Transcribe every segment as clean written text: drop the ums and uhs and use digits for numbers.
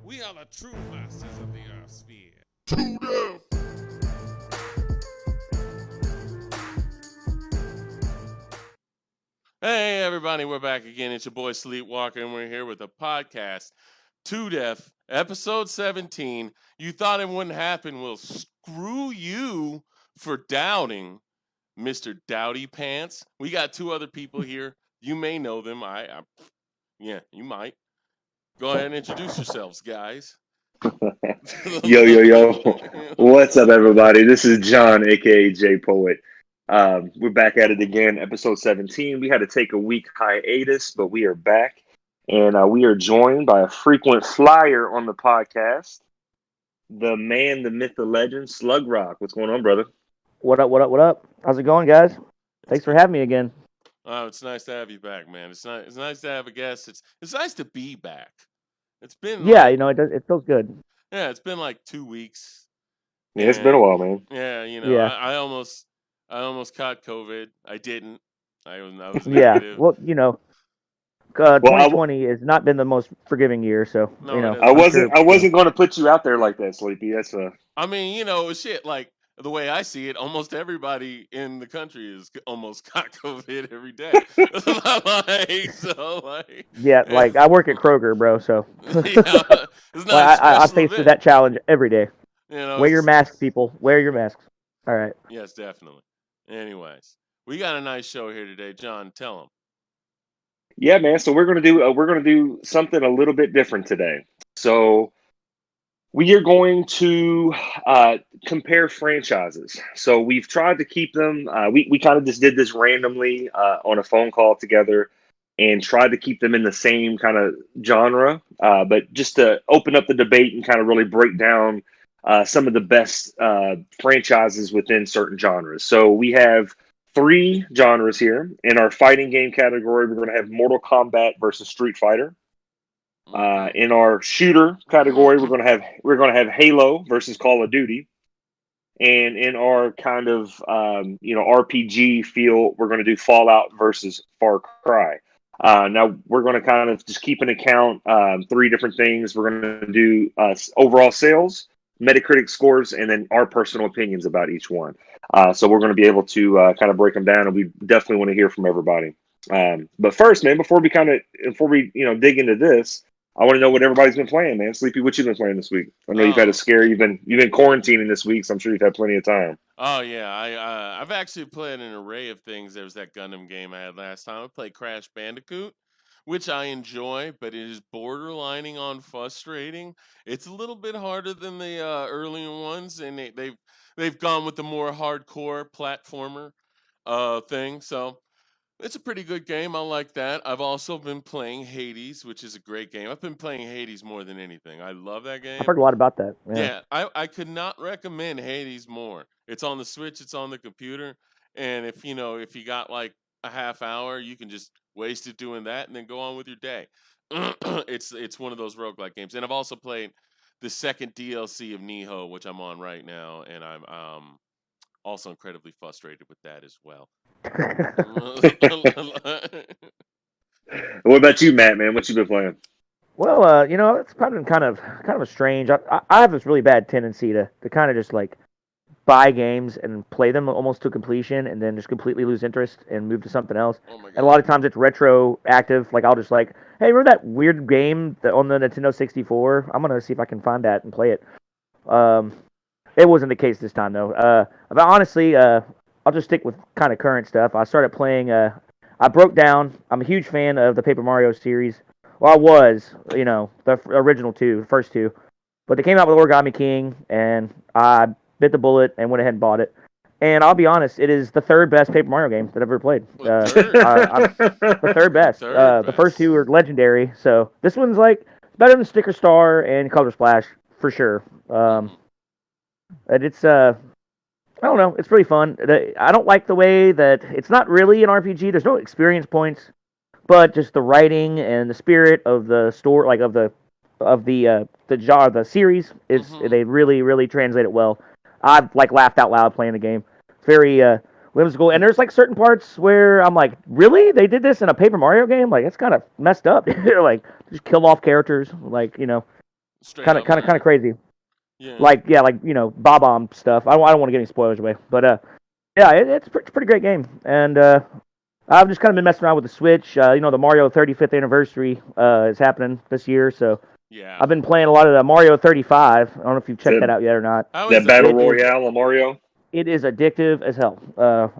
We are the true masters of the Earth sphere. Showdown. Hey, everybody, we're back again. It's your boy Sleepwalker, and we're here with a podcast, To Death, episode 17. You thought it wouldn't happen. Well, screw you for doubting, Mr. Dowdy Pants. We got two other people here. You may know them. Yeah, you might. Go ahead and introduce yourselves, guys. Yo. What's up, everybody? This is John, aka J Poet. We're back at it again, episode 17. We had to take a week hiatus, but we are back. And we are joined by a frequent flyer on the podcast, the man, the myth, the legend, Slug Rock. What's going on, brother? What up? How's it going, guys? Thanks for having me again. Oh, it's nice to have you back, man. It's nice to have a guest. It's nice to be back. It's been Yeah, it feels good. it's been like 2 weeks. Yeah, it's been a And while, man. yeah, Yeah. I almost caught COVID. I didn't. I was Yeah. negative. Well, Well, 2020 has not been the most forgiving year, so No, it I hasn't. wasn't going to put you out there like that, Sleepy. That's I mean, shit. Like the way I see it, almost everybody in the country is almost got COVID every day. yeah. Like I work at Kroger, bro. So yeah, it's not a I special face event. that challenge every day. Wear your It's- mask, people. Wear your masks. All right. Yes, definitely. Anyways, we got a nice show here today. John, tell them. yeah, man. So we're gonna do something a little bit different today. So we are going to compare franchises. So we've tried to keep them. We kind of just did this randomly on a phone call together and tried to keep them in the same kind of genre, but just to open up the debate and kind of really break down some of the best franchises within certain genres. So we have three genres here. In our fighting game category, we're going to have Mortal Kombat versus Street Fighter. In our shooter category, we're gonna have Halo versus Call of Duty, and in our kind of RPG feel, we're gonna do Fallout versus Far Cry. Now we're gonna kind of just keep an account three different things. We're gonna do overall sales, Metacritic scores, and then our personal opinions about each one. So we're gonna be able to kind of break them down, and we definitely want to hear from everybody. But first, man, before we dig into this, I want to know what everybody's been playing, man. Sleepy, what you been playing this week? I know you've had a scare. You've been quarantining this week, so I'm sure you've had plenty of time. Oh yeah, I've actually played an array of things. There was that Gundam game I had last time. I played Crash Bandicoot, which I enjoy, but it is borderlining on frustrating. It's a little bit harder than the earlier ones, and they've gone with the more hardcore platformer thing. So it's a pretty good game. I like that. I've also been playing Hades, which is a great game. I've been playing Hades more than anything. I love that I've game. heard a lot about that. Yeah. Yeah, I could not recommend Hades more. It's on the Switch, it's on the computer, and if you got like a half hour, you can just waste it doing that and then go on with your day. It's one of those roguelike games. And I've also played the second DLC of Niho, which I'm on right now, and I'm also incredibly frustrated with that as well. What about you, Matt? Man, what you been playing? Well, it's probably been kind of a strange. I have this really bad tendency to kind of just like buy games and play them almost to completion, and then just completely lose interest and move to something else. Oh my And a lot of times it's retroactive. Like I'll just like, hey, remember that weird game on the Nintendo 64? I'm gonna see if I can find that and play it. It wasn't the case this time though. But honestly, I'll just stick with kind of current stuff. I started playing. I broke down. I'm a huge fan of the Paper Mario series. Well, I was, the original two, the first two. But they came out with Origami King, and I bit the bullet and went ahead and bought it. And I'll be honest, it is the third best Paper Mario game that I've ever played. The third best. The first two are legendary, so this one's like better than Sticker Star and Color Splash for sure. And it's I don't know, it's pretty fun. I don't like the way that it's not really an RPG. There's no experience points, but just the writing and the spirit of the story, like of the genre, the series is they really translate it well. I've like laughed out loud playing the game. It's very whimsical, and there's like certain parts where I'm like, really? They did this in a Paper Mario game? Like it's kind of messed up. Like just kill off characters, like Straight Kind up of kind of kind of murder. crazy. Yeah. Like Bob Omb stuff. I don't want to get any spoilers away, but yeah, it's a pretty great game, and I've just kind of been messing around with the Switch. The Mario 35th anniversary is happening this year, so Yeah. I've been playing a lot of the Mario 35. I don't know if you've checked that That out yet or not. How is that it? battle It is royale of Mario. it is addictive as hell.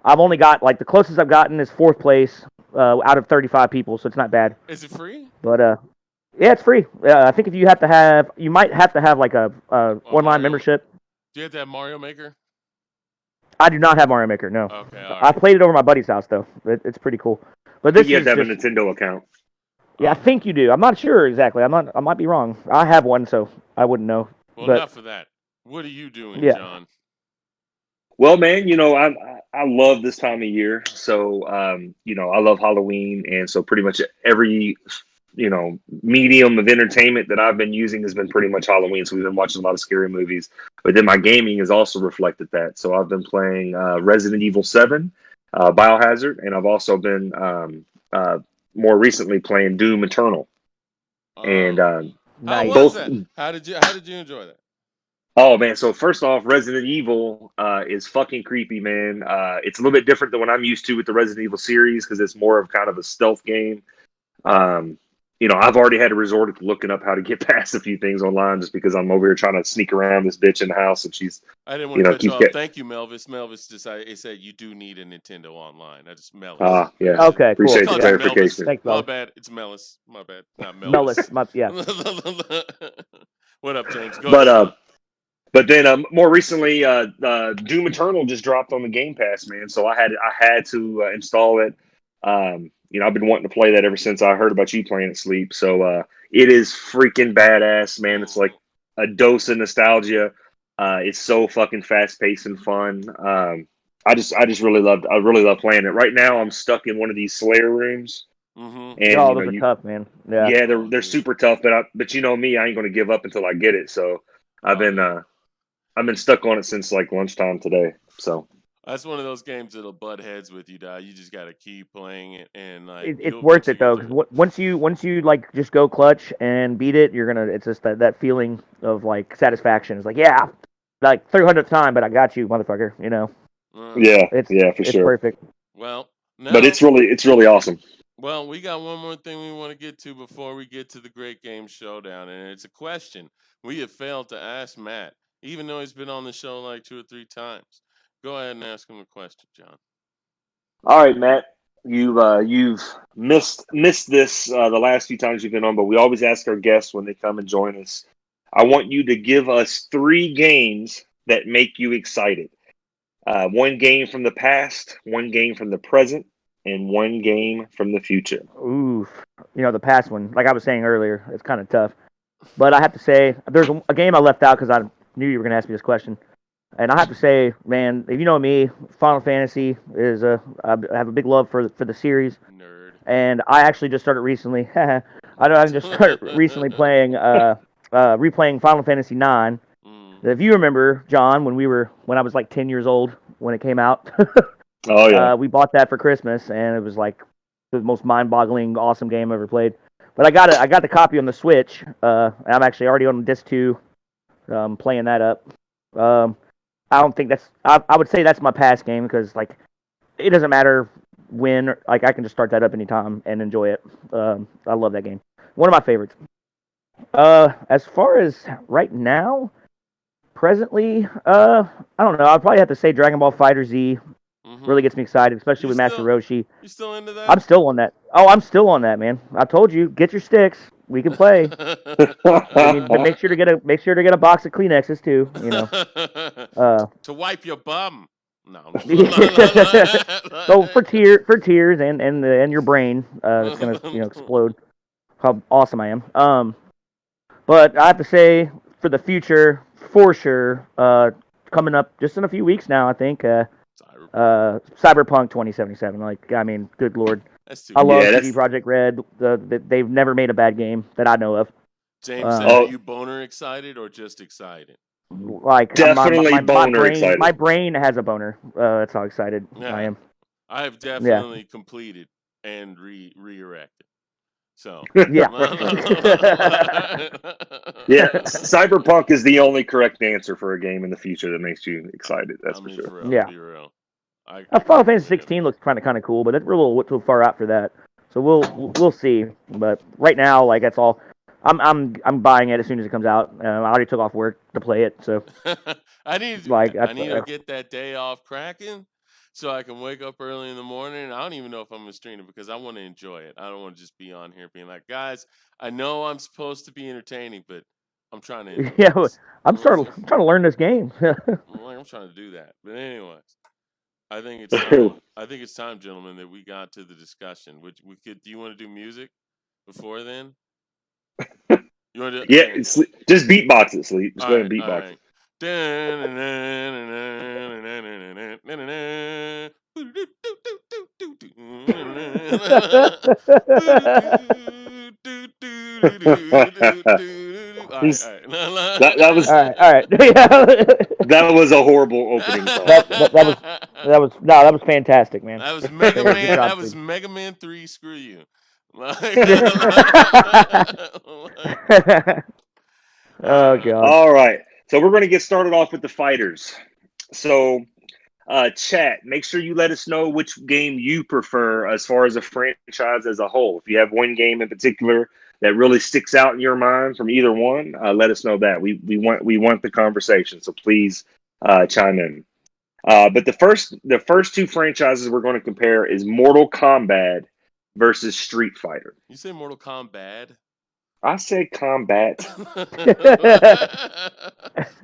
I've only got like the closest I've gotten is fourth place out of 35 people, so it's not bad. Is it free? But yeah, it's free. I think if you might have to have like a online Mario. membership. Do you have to have Mario Maker? I do not have Mario Maker. No, Okay. All I right. played it over my buddy's house though. It's pretty cool. But I think this you have to is have a just Nintendo account. yeah, I think you do. I'm not sure exactly. I might be wrong. I have one, so I wouldn't know. Well, But enough of that. What are you doing, yeah, John? Well, man, I love this time of year. So, I love Halloween, and so pretty much every medium of entertainment that I've been using has been pretty much Halloween. So we've been watching a lot of scary movies, but then my gaming has also reflected that. So I've been playing Resident Evil 7, Biohazard, and I've also been more recently playing Doom Eternal. And Oh, how nice. was both that? How did you enjoy that? Oh man, so first off, Resident Evil is fucking creepy, man. It's a little bit different than what I'm used to with the Resident Evil series because it's more of kind of a stealth game. Um, I've already had to resort to looking up how to get past a few things online just because I'm over here trying to sneak around this bitch in the house and she's, I didn't want to cut you keeps off. getting. Thank you, Melvis. Melvis decided it said you do need a Nintendo Online. I just Mellis. Yeah, Okay, I cool. appreciate the called you Yeah, Melvis. clarification. thanks, My Mellis. bad. It's Mellis. My bad. Not Melvis. Mellis, yeah. What up, James? Go But ahead, uh, John. but then more recently, Doom Eternal just dropped on the Game Pass, man. So I had to install it. I've been wanting to play that ever since I heard about you playing it, Sleep. So it is freaking badass, man. It's like Mm. a dose of nostalgia. It's so fucking fast paced and fun. I really love playing it. Right now, I'm stuck in one of these Slayer rooms, Mm-hmm. and Oh, those are tough, man. Yeah. yeah, Oh, they're dude. super tough. But you know me, I ain't gonna give up until I get it. So I've Oh, been yeah. uh, I've been stuck on it since like lunchtime today. So That's one of those games that'll butt heads with you, dog. You just gotta keep playing it, and like It's you'll worth eventually it get though, through because it. once you like just go clutch and beat it, you're gonna. It's just that feeling of like satisfaction. It's like yeah, like 300th time, but I got you, motherfucker. Uh, yeah, It's yeah, for it's sure. perfect. well, But now, it's really awesome. well, we got one more thing we want to get to before we get to the Great Game Showdown, and it's a question we have failed to ask Matt, even though he's been on the show like 2 or 3 times. Go ahead and ask him a question, John. All right, Matt, you've missed this the last few times you've been on, but we always ask our guests when they come and join us. I want you to give us 3 games that make you excited. One game from the past, one game from the present, and one game from the future. Oof. The past one, like I was saying earlier, it's kind of tough. But I have to say, there's a game I left out because I knew you were gonna ask me this question. And I have to say, man, if you know me, Final Fantasy is I have a big love for the series. Nerd. And I actually just started recently. I just started recently playing replaying Final Fantasy 9. Mm. If you remember, John, when I was like 10 years old when it came out, Oh yeah, we bought that for Christmas, and it was like the most mind-boggling, awesome game I ever played. But I got the copy on the Switch. And I'm actually already on disc 2, playing that up. Um, I don't think that's. I would say that's my past game because like it doesn't matter when. Like I can just start that up anytime and enjoy it. I love that game. One of my favorites. As far as right now, presently, I don't know. I'd probably have to say Dragon Ball Fighter Z Mm-hmm. really gets me excited, especially You with Master still Roshi. you still into that? I'm still on that. Oh, I'm still on that, man. I told you, get your sticks. We can play. We need to make sure to get a box of Kleenexes too. Uh, To wipe your bum. No. so for tears and your brain, it's gonna explode. How awesome I am. But I have to say for the future, for sure, coming up just in a few weeks now, I think. Cyberpunk. Cyberpunk 2077. Like, I mean, good lord, That's too I good. love yeah. CD That's Projekt Red. They've never made a bad game that I know of. James said, Um, "Are oh you boner excited or just excited?" like my, my definitely my my boner brain excited. my brain has a boner. That's how excited I Yeah, am. I have Yeah. definitely completed and re-erected. So Yeah. Yeah, Cyberpunk is the only correct answer for a game in the future that makes you excited. That's I for mean, sure. for real, Yeah. be real. I Final can't Fantasy wait. 16 looks kind of cool, but it's really a little too far out for that. So we'll see. But right now, like that's all. I'm buying it as soon as it comes out. I already took off work to play it, so I need like I that's need to get that day off cracking so I can wake up early in the morning. I don't even know if I'm gonna stream it because I want to enjoy it. I don't want to just be on here being like, guys, I know I'm supposed to be entertaining, but I'm trying to enjoy yeah. this. I'm trying to learn this game. I'm trying to do that. But anyways, I think it's time. I think it's time, gentlemen, that we got to the discussion. Which we could. Do you want to do music before then? You want to? Yeah, Okay. just beatbox it, Sleep. Just All go ahead right. and All beatbox right. it. All right. All that that was All right. that was a horrible opening song. That was no, that was fantastic, man. That was Mega Good Man. job, That was Steve. Mega Man 3. Screw you. Oh Uh, god. All right, so we're going to get started off with the fighters. So, chat, make sure you let us know which game you prefer as far as a franchise as a whole. If you have one game in particular that really sticks out in your mind from either one, let us know that. We want the conversation, so please chime in. But the first two franchises we're going to compare is Mortal Kombat versus Street Fighter. you say Mortal Kombat? I said combat.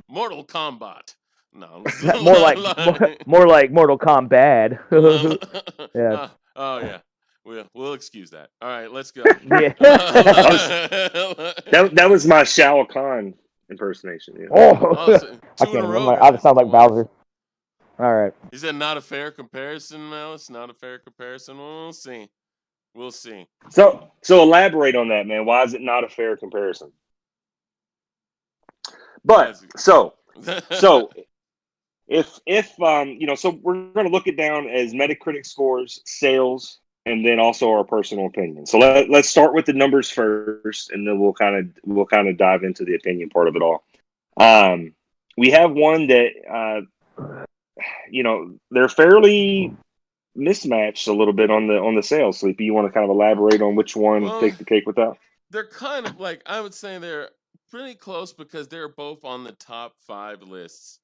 Mortal Kombat. No. more like Mortal Kombat. Yeah. Oh yeah. We'll excuse that. All right, let's go. Yeah. I was, that was my Shao Kahn impersonation. Yeah. Oh, Oh, so I two in can't a remember. row, I just guys. sound like Come on. Bowser. All right. Is that not a fair comparison, Malice? Not a fair comparison. We'll see. We'll see. So elaborate on that, man. Why is it not a fair comparison? But so if so we're going to look it down as Metacritic scores, sales, and then also our personal opinion. So let's start with the numbers first, and then we'll kind of dive into the opinion part of it all. We have one that they're fairly mismatched a little bit on the sales. Sleepy, you want to kind of elaborate on which one Well, takes the cake with that? they're kind of like, I would say they're pretty close because they're both on the top 5 lists.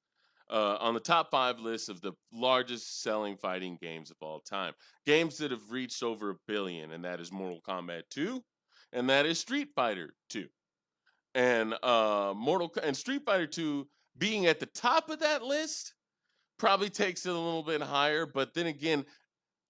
On the top 5 lists of the largest selling fighting games of all time. Games that have reached over 1 billion, and that is Mortal Kombat 2, and that is Street Fighter 2. And Street Fighter 2 being at the top of that list probably takes it a little bit higher, but then again,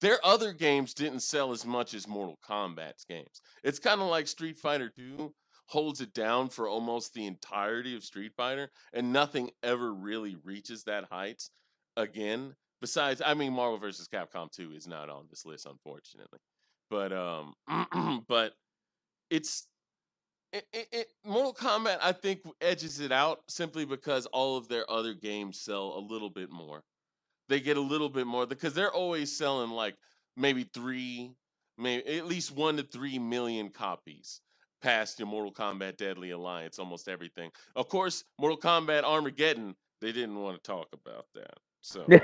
their other games didn't sell as much as Mortal Kombat's games. It's kind of like Street Fighter 2 holds it down for almost the entirety of Street Fighter, and nothing ever really reaches that heights again. Besides, I mean, Marvel vs. Capcom 2 is not on this list, unfortunately. But but it's Mortal Kombat, I think, edges it out simply because all of their other games sell a little bit more. They get a little bit more because they're always selling like maybe maybe at least 1 to 3 million copies past your Mortal Kombat Deadly Alliance, almost everything. Of course, Mortal Kombat Armageddon, they didn't want to talk about that. So they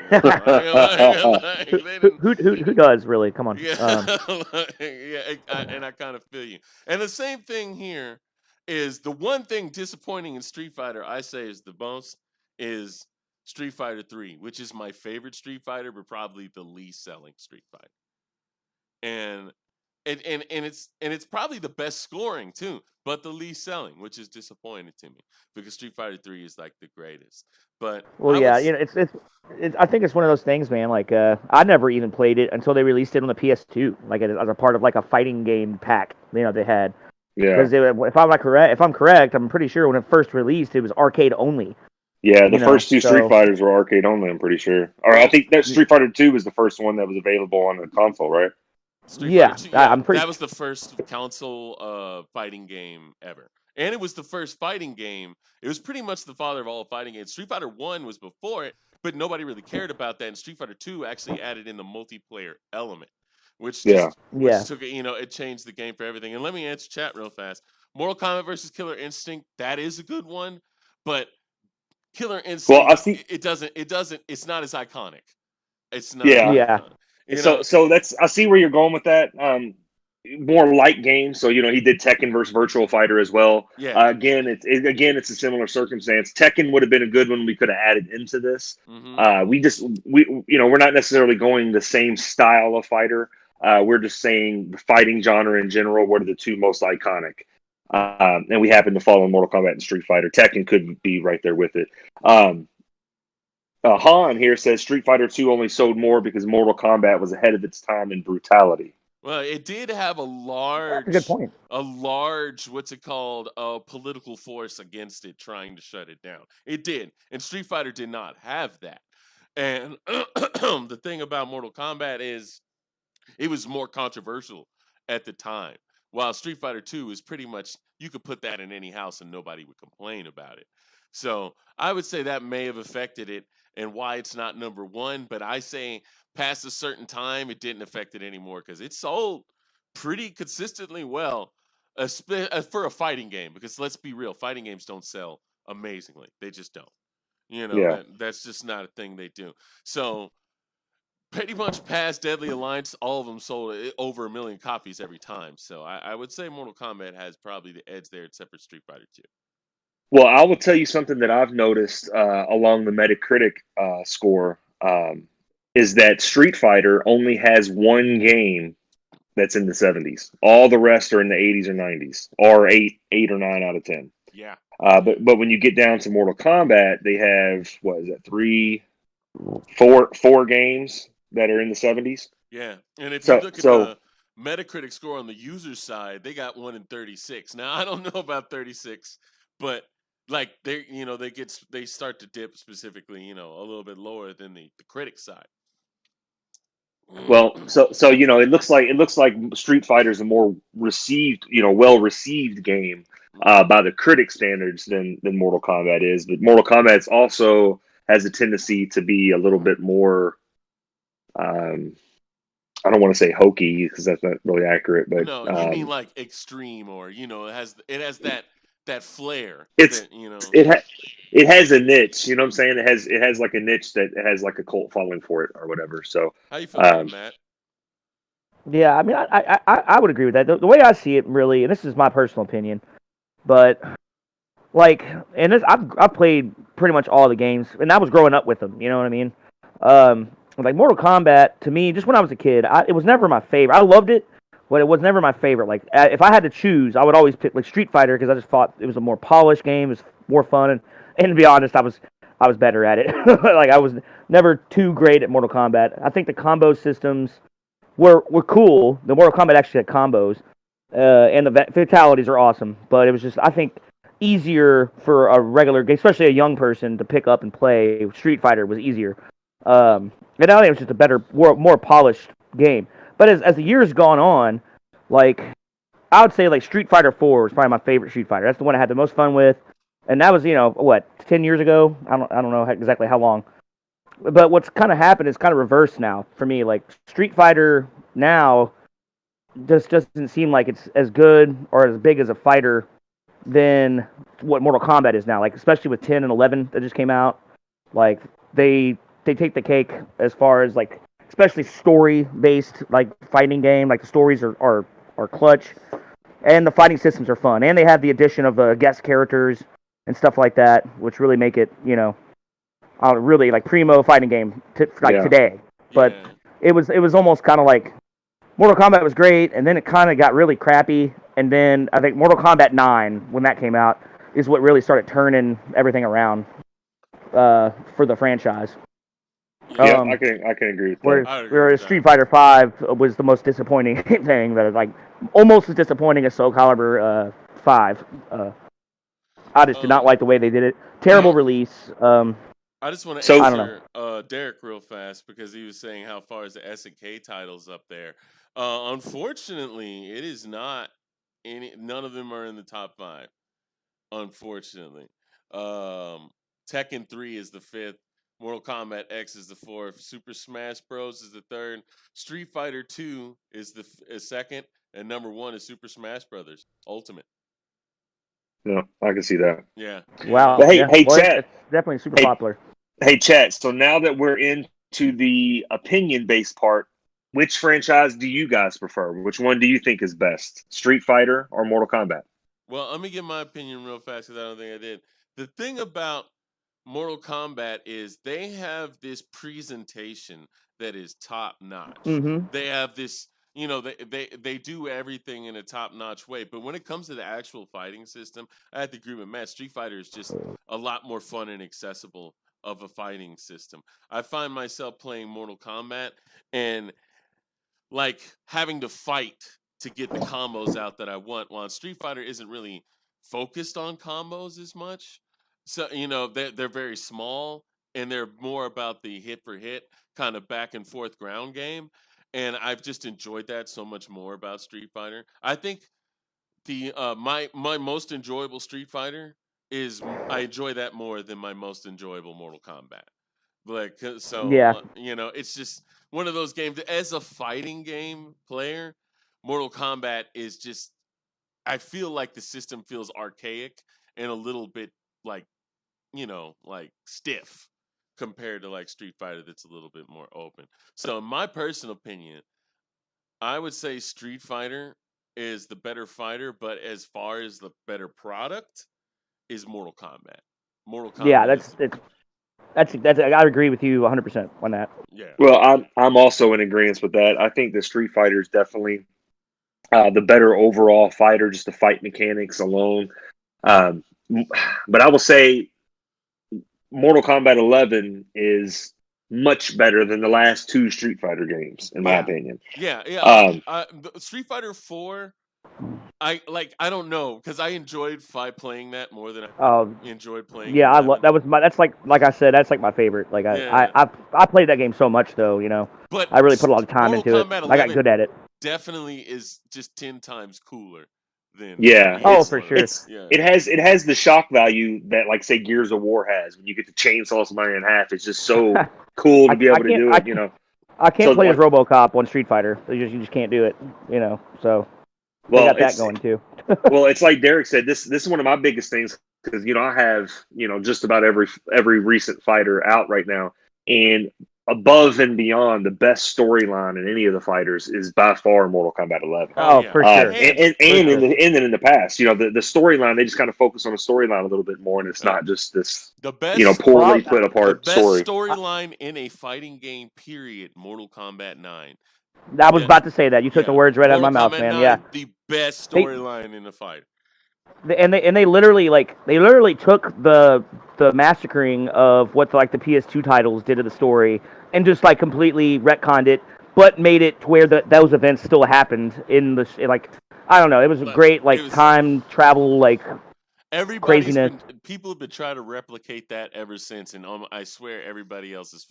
didn't. Who does really? Come on. Yeah, yeah, and I kind of feel you. And the same thing here is the one thing disappointing in Street Fighter I say is the most is Street Fighter 3, which is my favorite Street Fighter, but probably the least selling Street Fighter. And it's probably the best scoring too, but the least selling, which is disappointing to me because Street Fighter 3 is like the greatest. But Well, I yeah, was it's I think it's one of those things, man. Like, I never even played it until they released it on the PS2, like as a part of like a fighting game pack, they had. Yeah. Because if I'm correct, I'm pretty sure when it first released, it was arcade only. Yeah, the first two Street so Fighters were arcade only, I'm pretty sure. Or I think that Street Fighter 2 was the first one that was available on the console, right? Street Fighter yeah, 2, I'm pretty. that was the first console fighting game ever. And it was the first fighting game. It was pretty much the father of all fighting games. Street Fighter 1 was before it, but nobody really cared about that. And Street Fighter 2 actually added in the multiplayer element. which Yeah. Yeah. took it, it changed the game for everything. And let me answer chat real fast. Mortal Kombat versus Killer Instinct, that is a good one, but Killer Well, I Instinct, see. it's not as iconic. It's not as Yeah. Yeah. iconic. And You so know, so that's I see where you're going with that. More light games. So he did Tekken versus Virtual Fighter as well. yeah. It's a similar circumstance. Tekken would have been a good one we could have added into this. Hmm. We're not necessarily going the same style of fighter. We're just saying the fighting genre in general. What are the two most iconic? And we happen to fall in Mortal Kombat and Street Fighter. Tekken could be right there with it. Um, Han here says Street Fighter 2 only sold more because Mortal Kombat was ahead of its time in brutality. Well, it did have That's a good point. a large, what's it called, political force against it, trying to shut it down. It did, and Street Fighter did not have that. And the thing about Mortal Kombat is it was more controversial at the time. While Street Fighter 2 is pretty much you could put that in any house and nobody would complain about it. So I would say that may have affected it and why it's not number one. But I say past a certain time, it didn't affect it anymore because it sold pretty consistently well for a fighting game. Because let's be real, fighting games don't sell amazingly. They just don't. Yeah. That's just not a thing they do. So pretty much past Deadly Alliance, all of them sold over 1 million copies every time. So I would say Mortal Kombat has probably the edge there, except for Street Fighter 2. Well, I will tell you something that I've noticed along the Metacritic score is that Street Fighter only has one game that's in the 70s. All the rest are in the 80s or 90s, or eight or 9 out of 10. Yeah, But when you get down to Mortal Kombat, they have what is that, four games that are in the 70s. yeah. And if you So look at so the Metacritic score on the user side, they got 1 in 36. Now I don't know about 36, but like they start to dip specifically, a little bit lower than the critic side. it looks like Street Fighter is a more received, well received game by the critic standards than Mortal Kombat is. But Mortal Kombat also has a tendency to be a little bit more. Um, I don't want to say hokey because that's not really accurate, but No, you mean like extreme, or it has that flair it's that it has a niche. You know what I'm saying? It has like a niche that has like a cult following for it or whatever. So, How you feel about it, um, Matt? Yeah, I mean, I would agree with that. The way I see it, really, and this is my personal opinion, but like, and I've played pretty much all the games, and I was growing up with them. You know what I mean? Like Mortal Kombat to me, just when I was a kid, it was never my favorite. I loved it, but it was never my favorite. Like, if I had to choose, I would always pick like Street Fighter because I just thought it was a more polished game, it was more fun, and to be honest, I was better at it. Like I was never too great at Mortal Kombat. I think the combo systems were cool. The Mortal Kombat actually had combos, and the fatalities are awesome. But it was just, I think, easier for a regular, especially a young person, to pick up and play. Street Fighter was easier, and I think it was just a better, more polished game. But as the years gone on, like I would say, like Street Fighter 4 was probably my favorite Street Fighter. That's the one I had the most fun with, and that was what 10 years ago. I don't know exactly how long. But what's kind of happened is kind of reversed now for me. Like Street Fighter now just doesn't seem like it's as good or as big as a fighter than what Mortal Kombat is now. Like especially with 10 and 11 that just came out, like they take the cake as far as like especially story based like fighting game. Like the stories are clutch and the fighting systems are fun and they have the addition of guest characters and stuff like that, which really make it really like primo fighting game like yeah, today. But Yeah. it was almost kind of like Mortal Kombat was great, and then it kind of got really crappy. And then I think Mortal Kombat 9, when that came out, is what really started turning everything around for the franchise. yeah. Yeah. Um, I can agree with that. whereas, I would agree with whereas that. Street Fighter 5 was the most disappointing thing that like almost as disappointing as Soul Calibur 5. I just did not Um, like the way they did it. Terrible release. I just want to So I don't know. answer Derek real fast because he was saying how far is the SNK titles up there. Unfortunately, it is not any. None of them are in the top five. Unfortunately, um, Tekken 3 is the fifth. Mortal Kombat X is the fourth. Super Smash Bros. Is the third. Street Fighter 2 is the second. And number one is Super Smash Brothers Ultimate. No, I can see that. Yeah. Wow. But hey, Yeah. hey, Well, chat. it's definitely super Hey, popular. hey, chat. So now that we're into the opinion-based part, which franchise do you guys prefer? Which one do you think is best, Street Fighter or Mortal Kombat? Well, let me give my opinion real fast because I don't think I did. The thing about Mortal Kombat is they have this presentation that is top notch. Mm-hmm. They have this, they do everything in a top notch way. But when it comes to the actual fighting system, I have to agree with Matt. Street Fighter is just a lot more fun and accessible of a fighting system. I find myself playing Mortal Kombat and like having to fight to get the combos out that I want. While Street Fighter isn't really focused on combos as much. So, they're very small and they're more about the hit for hit kind of back and forth ground game. And I've just enjoyed that so much more about Street Fighter. I think the my most enjoyable Street Fighter is I enjoy that more than my most enjoyable Mortal Kombat. Like, Yeah. it's just one of those games. As a fighting game player, Mortal Kombat is just. I feel like the system feels archaic and a little bit like, like stiff compared to like Street Fighter, that's a little bit more open. So, in my personal opinion, I would say Street Fighter is the better fighter, but as far as the better product is Mortal Kombat. Mortal Yeah. Kombat is That's. I agree with you 100% on that. yeah. Well, I'm also in agreement with that. I think the Street Fighter is definitely the better overall fighter, just the fight mechanics alone. Um, but I will say Mortal Kombat 11 is much better than the last two Street Fighter games, in my Yeah. opinion. Yeah. Street Fighter 4, I don't know because I enjoyed playing that more than I enjoyed playing Yeah, 11. that was my. That's like I said, that's like my favorite. Like Yeah. I played that game so much though. But I really put a lot of time Mortal into it. Kombat I got 11 good at it. definitely is just 10 times cooler than Yeah, Oh, either for one of sure. them. Yeah. it has the shock value that like say Gears of War has when you get to chainsaw somebody in half. It's just so cool to be able to do it. I can't So play as like, RoboCop on Street Fighter. You just can't do it. So they well, got that going too. well, it's like Derek said. This is one of my biggest things because I have just about every recent fighter out right now, and above and beyond the best storyline in any of the fighters is by far Mortal Kombat 11. Oh, yeah. For sure. And in the past, the storyline they just kind of focus on the storyline a little bit more, and it's not just this The best poorly put the apart best story. storyline in a fighting game, period, Mortal Kombat 9. I was about to say that. You took the words right out of my Mortal mouth, Kombat man. 9, Yeah. the best storyline in a fight. They literally took the massacring of what the PS2 titles did to the story and just like completely retconned it, but made it to where those events still happened in the I don't know. It was a great time travel craziness. People have been trying to replicate that ever since, and I swear everybody else's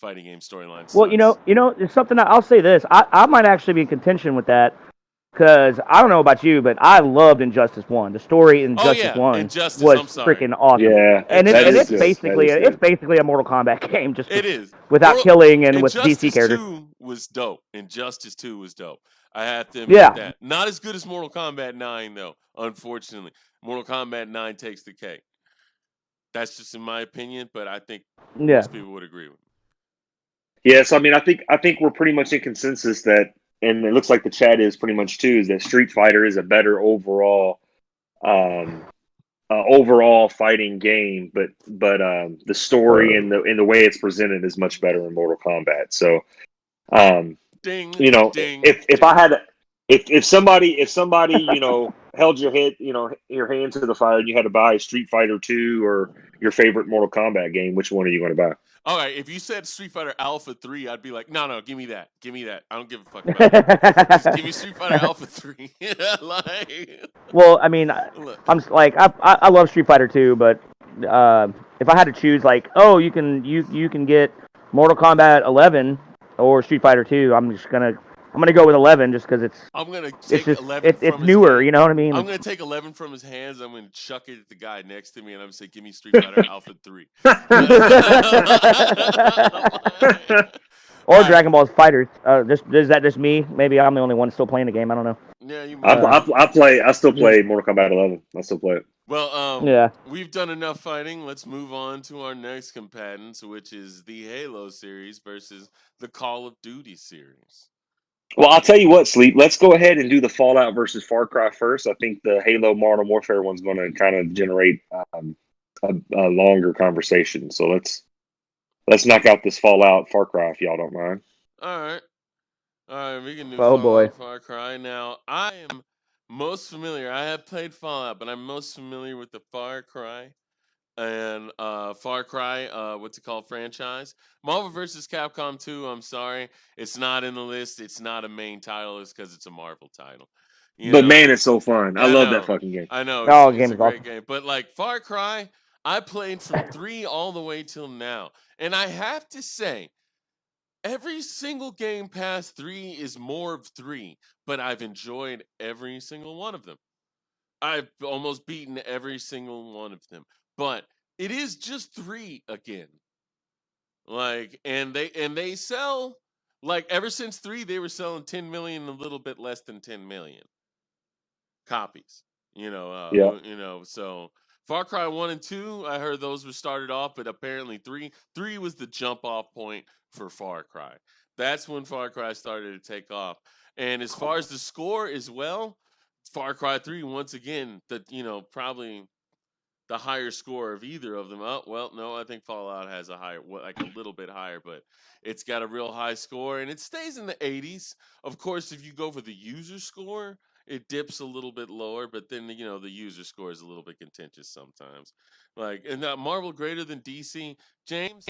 fighting game storyline sucks. Well, it's something I'll say this. I might actually be in contention with that. Because I don't know about you, but I loved Injustice 1. The story in Injustice 1 was freaking awesome. Yeah, and it's basically a Mortal Kombat game, just it is without killing and with DC characters. Injustice 2 was dope. Injustice 2 was dope. I have to admit that. Not as good as Mortal Kombat 9, though. Unfortunately, Mortal Kombat 9 takes the cake. That's just in my opinion, but I think most people would agree with me. Yeah, so I mean, I think we're pretty much in consensus that. And it looks like the chat is pretty much too. Is that Street Fighter is a better overall, overall fighting game, but the story and the way it's presented is much better in Mortal Kombat. So, ding, if I had if somebody held your head your hand to the fire and you had to buy Street Fighter 2 or your favorite Mortal Kombat game, which one are you going to buy? All right, if you said Street Fighter Alpha 3, I'd be like, no, give me that. I don't give a fuck about it. Just give me Street Fighter Alpha 3. Well, I mean, I'm like, I love Street Fighter 2, but if I had to choose, you can get Mortal Kombat 11 or Street Fighter 2, I'm I'm gonna go with 11 just because I'm gonna it's take just 11 it's from his newer. hand. You know what I mean? I'm gonna take 11 from his hands. I'm gonna chuck it at the guy next to me, and I'm gonna say, "Give me Street Fighter Alpha 3." Or I Dragon Ball Fighters. Just is that just me? Maybe I'm the only one still playing the game. I don't know. Yeah, you I, might Uh, be. I still yeah. play Mortal Kombat 11. I still play it. Well, Yeah. we've done enough fighting. Let's move on to our next combatants, which is the Halo series versus the Call of Duty series. Well, I'll tell you what, Sleep. Let's go ahead and do the Fallout versus Far Cry first. I think the Halo Modern Warfare one's going to kind of generate a longer conversation. So let's knock out this Fallout Far Cry if y'all don't mind. All right. All right, we can do Oh boy. Fallout Far Cry. Now, I am most familiar. I have played Fallout, but I'm most familiar with the Far Cry and Far Cry, what's it called, franchise. Marvel vs. Capcom 2, I'm sorry. It's not in the list. It's not a main title. It's because it's a Marvel title. You But know, man, it's so fun. I yeah, love that fucking game. I know. Oh, It's game a is great awesome. game. But like Far Cry, I played from 3 all the way till now. And I have to say, every single game past 3 is more of 3, but I've enjoyed every single one of them. I've almost beaten every single one of them. But it is just 3 again. Like and they sell like ever since 3 they were selling 10 million, a little bit less than 10 million copies. Yeah. So Far Cry 1 and 2, I heard those were started off, but apparently 3 was the jump off point for Far Cry. That's when Far Cry started to take off. And as far as the score as well, Far Cry 3 once again, probably the higher score of either of them. Oh, well, no, I think Fallout has a higher, like a little bit higher, but it's got a real high score and it stays in the 80s. Of course, if you go for the user score, it dips a little bit lower, but then, the user score is a little bit contentious sometimes. Like, and Marvel greater than DC, James,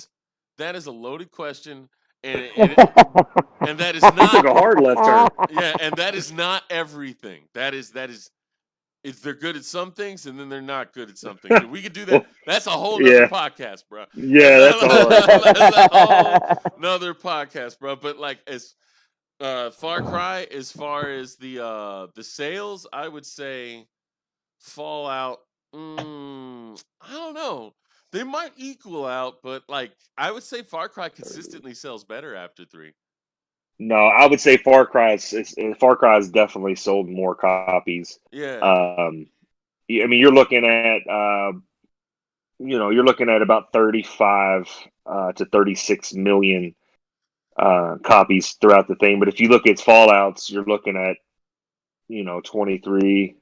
that is a loaded question. And that is He took not, a hard left turn. yeah, and that is not everything. That is it's they're good at some things and then they're not good at some things. We could do that. Well, That's a whole nother yeah, podcast, bro. yeah, that's a whole other That's podcast. a whole nother podcast, bro. But like as Far Cry, as far as the sales, I would say Fallout. I don't know. They might equal out, but like I would say Far Cry consistently sells better after 3. No, I would say Far Cry has definitely sold more copies. Yeah. Um, I mean, you're looking at about 35 to 36 million copies throughout the thing. But if you look at Fallout's, you're looking at 23.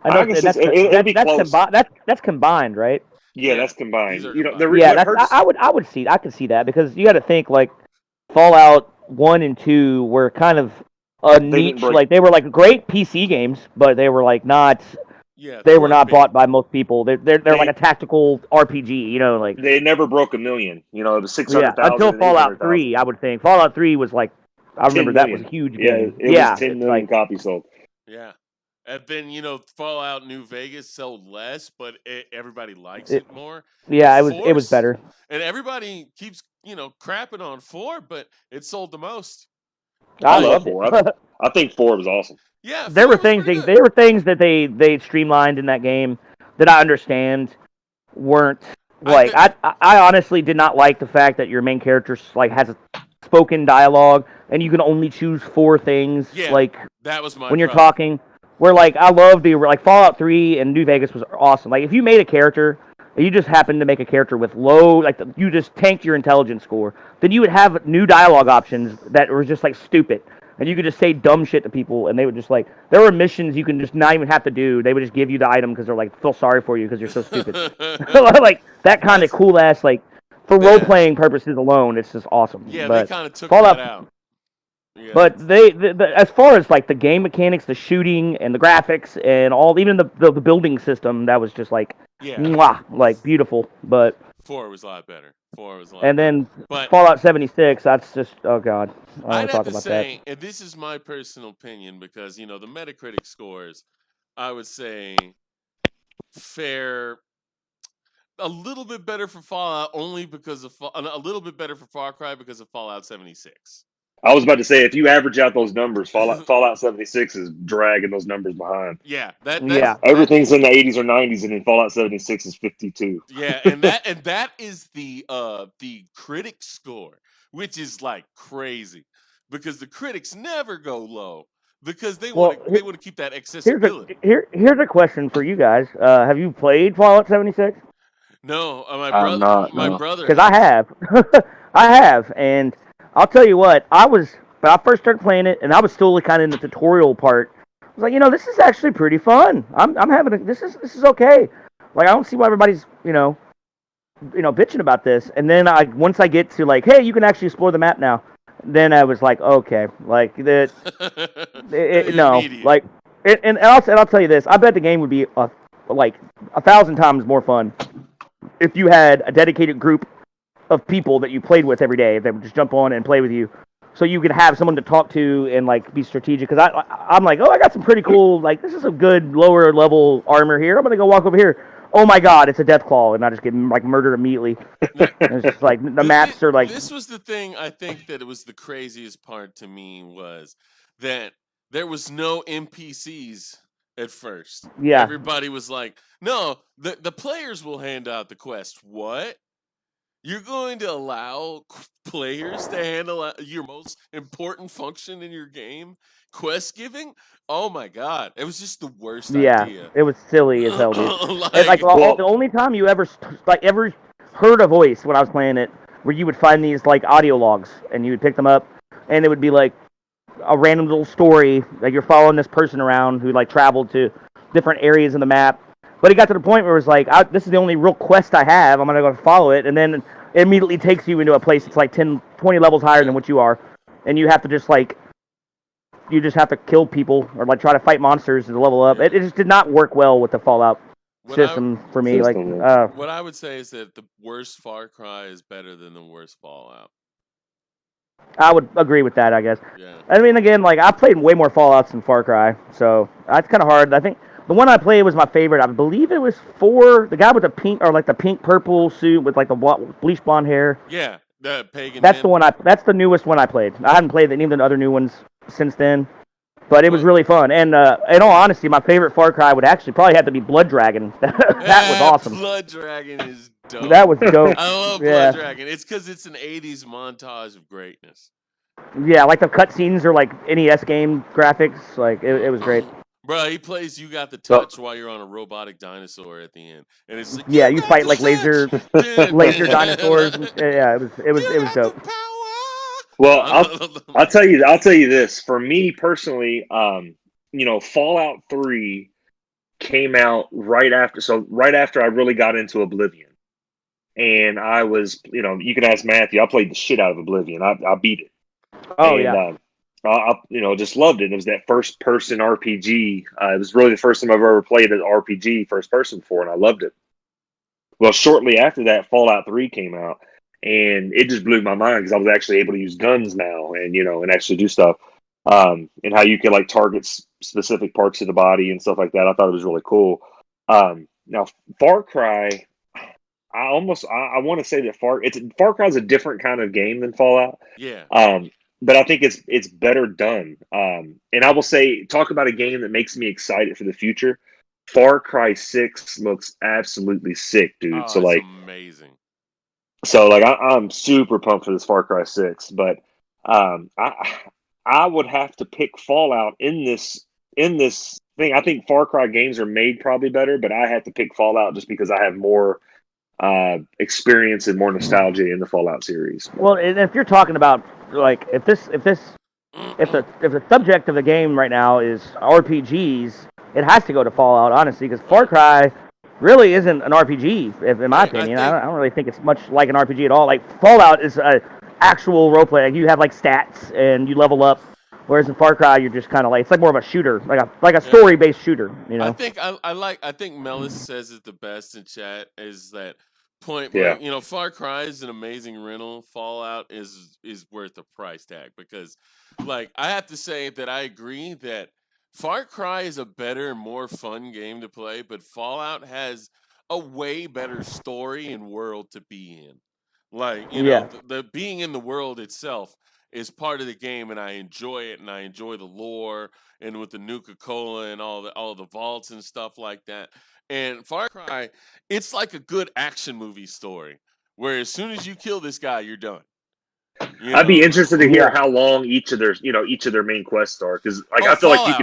I know I guess that's it'll be that's close. combined. That's combined, right? Yeah, Yeah. that's These combined. are The combined. Yeah, what that's hurts. I could see that because you got to think like Fallout 1 and 2 were kind of a They didn't niche. break. Like they were like great PC games, but they were like not. Yeah, they They were weren't not big. bought by most people. They're like a They tactical RPG. You know, like they never broke a million. It was yeah. 600,000 Until and 800,000. Fallout 3, I would think Fallout 3 was like I 10 remember that was a million. huge Yeah, game. it was Yeah, 10 it's million like copies sold. Yeah. And then, Fallout New Vegas sold less, but everybody likes it, it more. And yeah, it was Force, better. and everybody keeps, crapping on 4, but it sold the most. I I Like, love loved it. 4. I think 4 was awesome. yeah, There were 4 was things pretty good. there were things that they streamlined in that game that I understand weren't I like think, I honestly did not like the fact that your main character like has a spoken dialogue and you can only choose 4 things yeah, like that was my when you're problem. talking. Where like I love the like Fallout 3 and New Vegas was awesome. Like if you made a character, you just happened to make a character with low like you just tanked your intelligence score, then you would have new dialogue options that were just like stupid. And you could just say dumb shit to people, and they would just like there were missions you can just not even have to do. They would just give you the item because they're like feel sorry for you because you're so stupid. Like that kind of That's, cool ass like for role yeah, playing purposes alone, it's just awesome. yeah, they But kind of took that Fallout out. Yeah, but as far as like the game mechanics, the shooting and the graphics and all, even the building system, that was just like, yeah, mwah, like beautiful. But 4 was a lot better. 4 was a lot and better. then But Fallout 76, that's just oh god, I don't I'd want to have talk to about that. say, and this is my personal opinion, because, the Metacritic scores, I would say fair a little bit better for Fallout only because of a little bit better for Far Cry because of Fallout 76. I was about to say, if you average out those numbers, Fallout 76 is dragging those numbers behind. Yeah, that Yeah. that's that Everything's in the 80s or 90s, and then Fallout 76 is 52. yeah, and that is the critic score, which is like crazy because the critics never go low because they want Well, to they want to keep that here's a accessibility. here's a question for you guys. Have you played Fallout 76? No, I'm not, my no. brother Because I has. have, I have, and I'll tell you what. When I first started playing it, and I was still kind of in the tutorial part. I was like, this is actually pretty fun. I'm having this is okay. Like I don't see why everybody's bitching about this. And then once I get to like, hey, you can actually explore the map now. Then I was like, okay, like that. No, Immediate. like, and I'll tell you this. I bet the game would be like 1,000 times more fun if you had a dedicated group of people that you played with every day that would just jump on and play with you, so you could have someone to talk to and like be strategic. Because I'm like, oh, I got some pretty cool, like this is a good lower level armor here. I'm gonna go walk over here. Oh my god, it's a death claw, and I just get like murdered immediately. Now, And it's just like the maps are like, this was the thing I think that it was the craziest part to me was that there was no NPCs at first. yeah, Everybody was like, "No, the players will hand out the quest." What? You're going to allow players to handle your most important function in your game, quest giving? Oh my god, it was just the worst yeah, idea. it was silly as hell, dude. And like Like, the Well, only time you ever heard a voice when I was playing it, where you would find these like audio logs and you would pick them up, and it would be like a random little story, like you're following this person around who like traveled to different areas of the map. But it got to the point where it was like, this is the only real quest I have. I'm gonna go follow it, and then it immediately takes you into a place that's like 10, 20 levels higher yeah. than what you are, and you just have to kill people or like try to fight monsters to level up. It Yeah. just did not work well with the Fallout What I system for me. Like, system. what I would say is that the worst Far Cry is better than the worst Fallout. I would agree with that, I guess. Yeah. I mean, again, like I played way more Fallout's than Far Cry, so that's kind of hard. I think the one I played was my favorite. I believe it was for the guy with the pink or like the pink purple suit with like the bleach blonde hair. Yeah, the pagan That's the min. one I. That's the newest one I played. I haven't played any of the other new ones since then, but it was What? really fun. And in all honesty, my favorite Far Cry would actually probably have to be Blood Dragon. That was awesome. Blood Dragon is dope. That was dope. I love Blood Yeah, Dragon. It's because it's an '80s montage of greatness. yeah. Like the cutscenes are like NES game graphics. Like it was great. Bro, he plays "You Got the So, Touch" while you're on a robotic dinosaur at the end, and it's like Yeah, "You you got fight the like touch." laser dinosaurs. And, yeah, You it was got the dope. well, power. I'll tell you this. For me personally, Fallout 3 came out right after I really got into Oblivion, and I was, you can ask Matthew. I played the shit out of Oblivion. I beat it, Oh and yeah, just loved it. It was that first person RPG. It was really the first time I've ever played an RPG first person before, and I loved it. Well, shortly after that, Fallout 3 came out, and it just blew my mind because I was actually able to use guns now, and actually do stuff, and how you could like target specific parts of the body and stuff like that. I thought it was really cool. Now, Far Cry, I want to say that Far Cry is a different kind of game than Fallout. Yeah. But I think it's better done. And I will say, talk about a game that makes me excited for the future. Far Cry 6 looks absolutely sick, dude. Oh, So it's like, amazing. I'm super pumped for this Far Cry 6. But I would have to pick Fallout in this thing. I think Far Cry games are made probably better, but I have to pick Fallout just because I have more experience and more nostalgia in the Fallout series. well, and if you're talking about like if the subject of the game right now is RPGs, it has to go to Fallout, honestly, because Far Cry really isn't an RPG, in my I opinion. think I don't really think it's much like an RPG at all. Like Fallout is a actual role play. Like, you have like stats and you level up, whereas in Far Cry you're just kind of like it's like more of a shooter, like a yeah. story based shooter. I think Mellis says it the best in chat is that point Yeah. blank. Far Cry is an amazing rental. Fallout is worth the price tag because, like, I have to say that I agree that Far Cry is a better, more fun game to play, but Fallout has a way better story and world to be in. Like, Yeah, the being in the world itself is part of the game, and I enjoy it, and I enjoy the lore, and with the Nuka Cola and all the vaults and stuff like that. And Far Cry, it's like a good action movie story, where as soon as you kill this guy, you're done. You I'd be know, interested to hear Yeah. how long each of their main quests are, because like oh I feel like Fallout,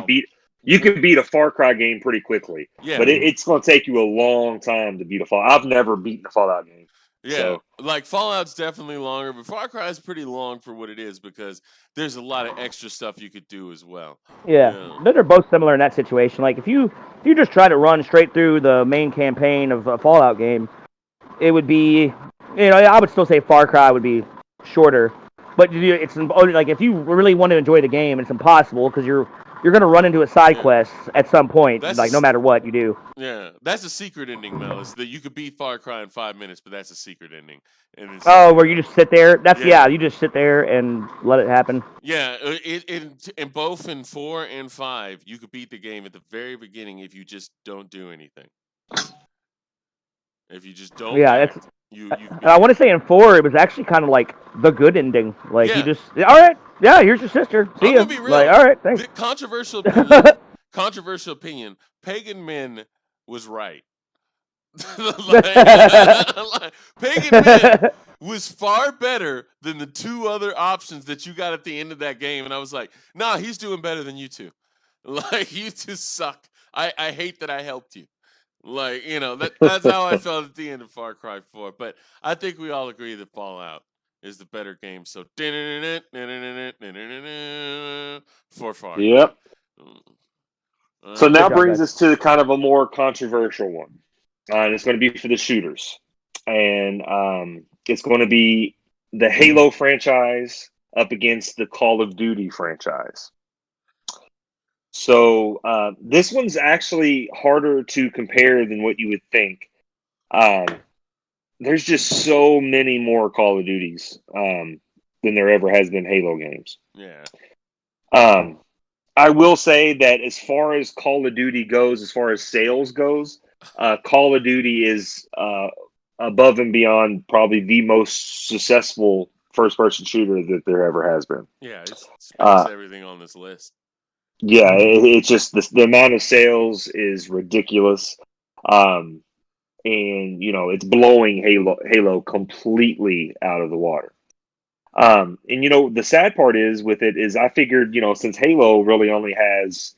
you could beat a Far Cry game pretty quickly, yeah. but it's going to take you a long time to beat a Fallout. I've never beaten a Fallout game, Yeah, so like Fallout's definitely longer, but Far Cry is pretty long for what it is because there's a lot of extra stuff you could do as well. Yeah, Yeah, they're both similar in that situation. Like if you just try to run straight through the main campaign of a Fallout game, it would be, I would still say Far Cry would be shorter, but it's like if you really want to enjoy the game, it's impossible because you're gonna run into a side yeah. quest at some point, That's a like no matter what you do. that's a secret ending, Mel. Is that you could beat Far Cry in 5 minutes, but that's a secret ending, and it's Oh, where you just sit there? yeah, You just sit there and let it happen. yeah. In both in 4 and 5, you could beat the game at the very beginning if you just don't do anything. If you just don't Yeah, it's. act, you can And I beat it. want to say in 4, it was actually kind of like the good ending. Like you Yeah, just, all right, yeah, here's your sister. See I'm ya. gonna be Like, real. all right, thanks. The controversial opinion. Controversial opinion. Pagan Men was right. like, Pagan Men was far better than the two other options that you got at the end of that game, and I was like, nah, he's doing better than you two. Like you two suck. I hate that I helped you. Like that's how I felt at the end of Far Cry 4. But I think we all agree that Fallout is the better game. So for Far Cry. yep. So Good now job, brings guys. us to kind of a more controversial one, and it's going to be for the shooters, and it's going to be the Halo franchise up against the Call of Duty franchise. So this one's actually harder to compare than what you would think. Um, there's just so many more Call of Duties than there ever has been Halo games. Yeah. Um, I will say that as far as Call of Duty goes, as far as sales goes, Call of Duty is above and beyond probably the most successful first-person shooter that there ever has been. Yeah, it speaks Uh, everything on this list. yeah, it's just the amount of sales is ridiculous, and it's blowing Halo completely out of the water. And the sad part is with it is I figured since Halo really only has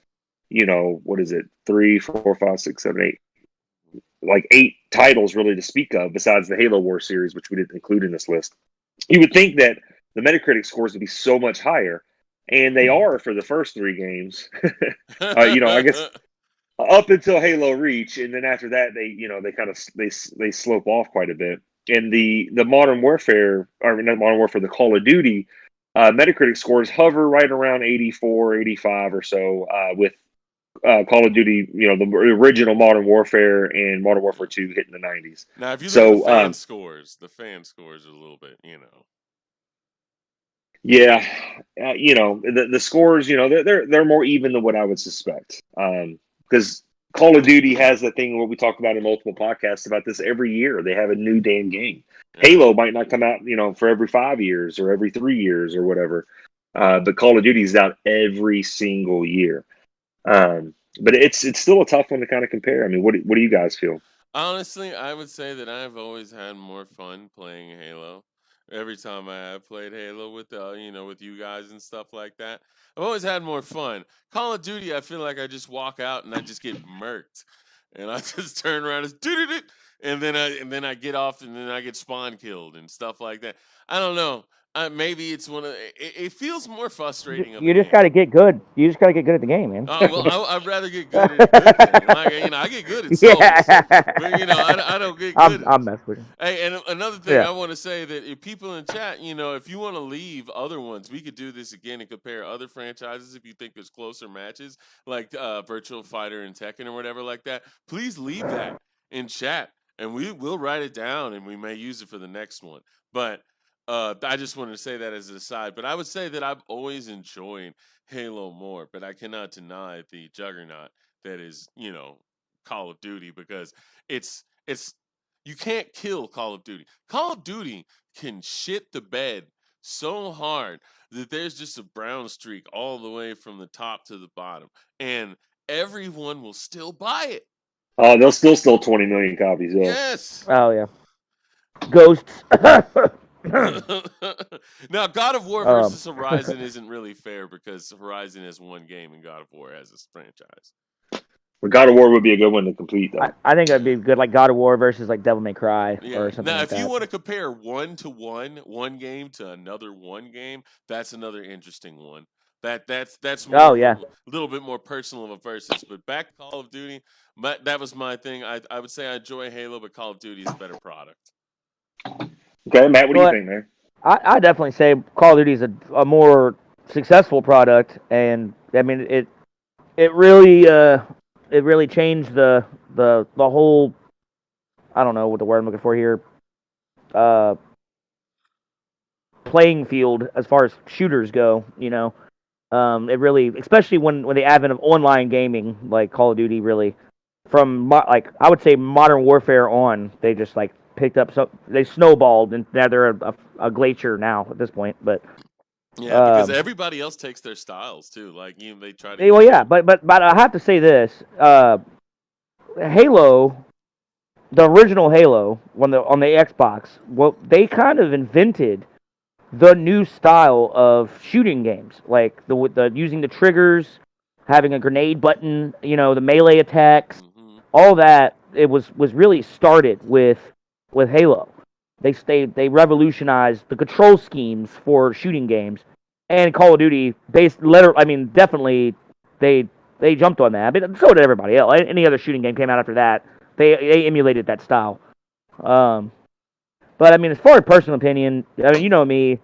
what is it, 3, 4, 5, 6, 7, 8, like 8 titles really to speak of besides the Halo War series, which we didn't include in this list. You would think that the Metacritic scores would be so much higher, and they are for the first 3 games. I guess up until Halo Reach, and then after that, they kind of they slope off quite a bit. And the Modern Warfare, or not Modern Warfare, the Call of Duty Metacritic scores hover right around 84, 85 or so, with Call of Duty, the original Modern Warfare and Modern Warfare 2 hitting the 90s. Now, if you look at So, the fan scores are a little bit. yeah, the scores, they're more even than what I would suspect. Because Call of Duty has that thing what we talked about in multiple podcasts about this every year. They have a new damn game. Yeah. Halo might not come out, for every 5 years or every 3 years or whatever. But Call of Duty is out every single year. But it's still a tough one to kind of compare. I mean, what do you guys feel? Honestly, I would say that I've always had more fun playing Halo. Every time I have played Halo with with you guys and stuff like that, I've always had more fun. Call of Duty, I feel like I just walk out and I just get murked, and I just turn around and do, and then I get off and then I get spawn killed and stuff like that. I don't know. Maybe it's one of it feels more frustrating of a You just game. got to get good. You just got to get good at the game, man. Well, I'd rather get good at a good thing. Like I get good at souls, but I don't get good at. I'm messing with you. Hey, and another thing Yeah. I want to say that if people in chat, if you want to leave other ones, we could do this again and compare other franchises if you think there's closer matches, like Virtual Fighter and Tekken or whatever like that. Please leave that in chat, and will write it down, and we may use it for the next one. But I just wanted to say that as an aside. But I would say that I've always enjoyed Halo more, but I cannot deny the juggernaut that is, Call of Duty because it's you can't kill Call of Duty. Call of Duty can shit the bed so hard. that there's just a brown streak all the way from the top to the bottom, and everyone will still buy it. Oh, they'll still sell 20 million copies. Yeah. Yes. Oh yeah, Ghosts. Now, God of War um, versus Horizon isn't really fair because Horizon has one game and God of War has a franchise. But God of War would be a good one to complete, though. I think it'd Yeah. be good, like God of War versus like Devil May Cry Yeah. or something Now, like if you that. want to compare one game to another one game, that's another interesting one. That's more Oh of yeah. a little bit more personal of a versus. But back to Call of Duty, that was my thing. I would say I enjoy Halo, but Call of Duty is a better product. Okay, Matt, what do you Well, think, man? I definitely say Call of Duty is a more successful product, and I mean it really changed the whole, I don't know what the word I'm looking for here, uh, playing field as far as shooters go. It really, especially when the advent of online gaming like Call of Duty, really from like I would say Modern Warfare on, they just like picked up, so they snowballed, and now they're a glacier now at this point. But Yeah, because um, everybody else takes their styles too. Like they try to well, get yeah, the. but I have to say this: Halo, the original Halo, on the Xbox, well, they kind of invented the new style of shooting games, like the using the triggers, having a grenade button, the melee attacks, Hmm. all that. It was really started with Halo. They revolutionized the control schemes for shooting games, and Call of Duty I mean, definitely they they jumped on that. But so did everybody else. Any other shooting game came out after that, they emulated that style. Um, but I mean, as far as personal opinion, I mean, you know me.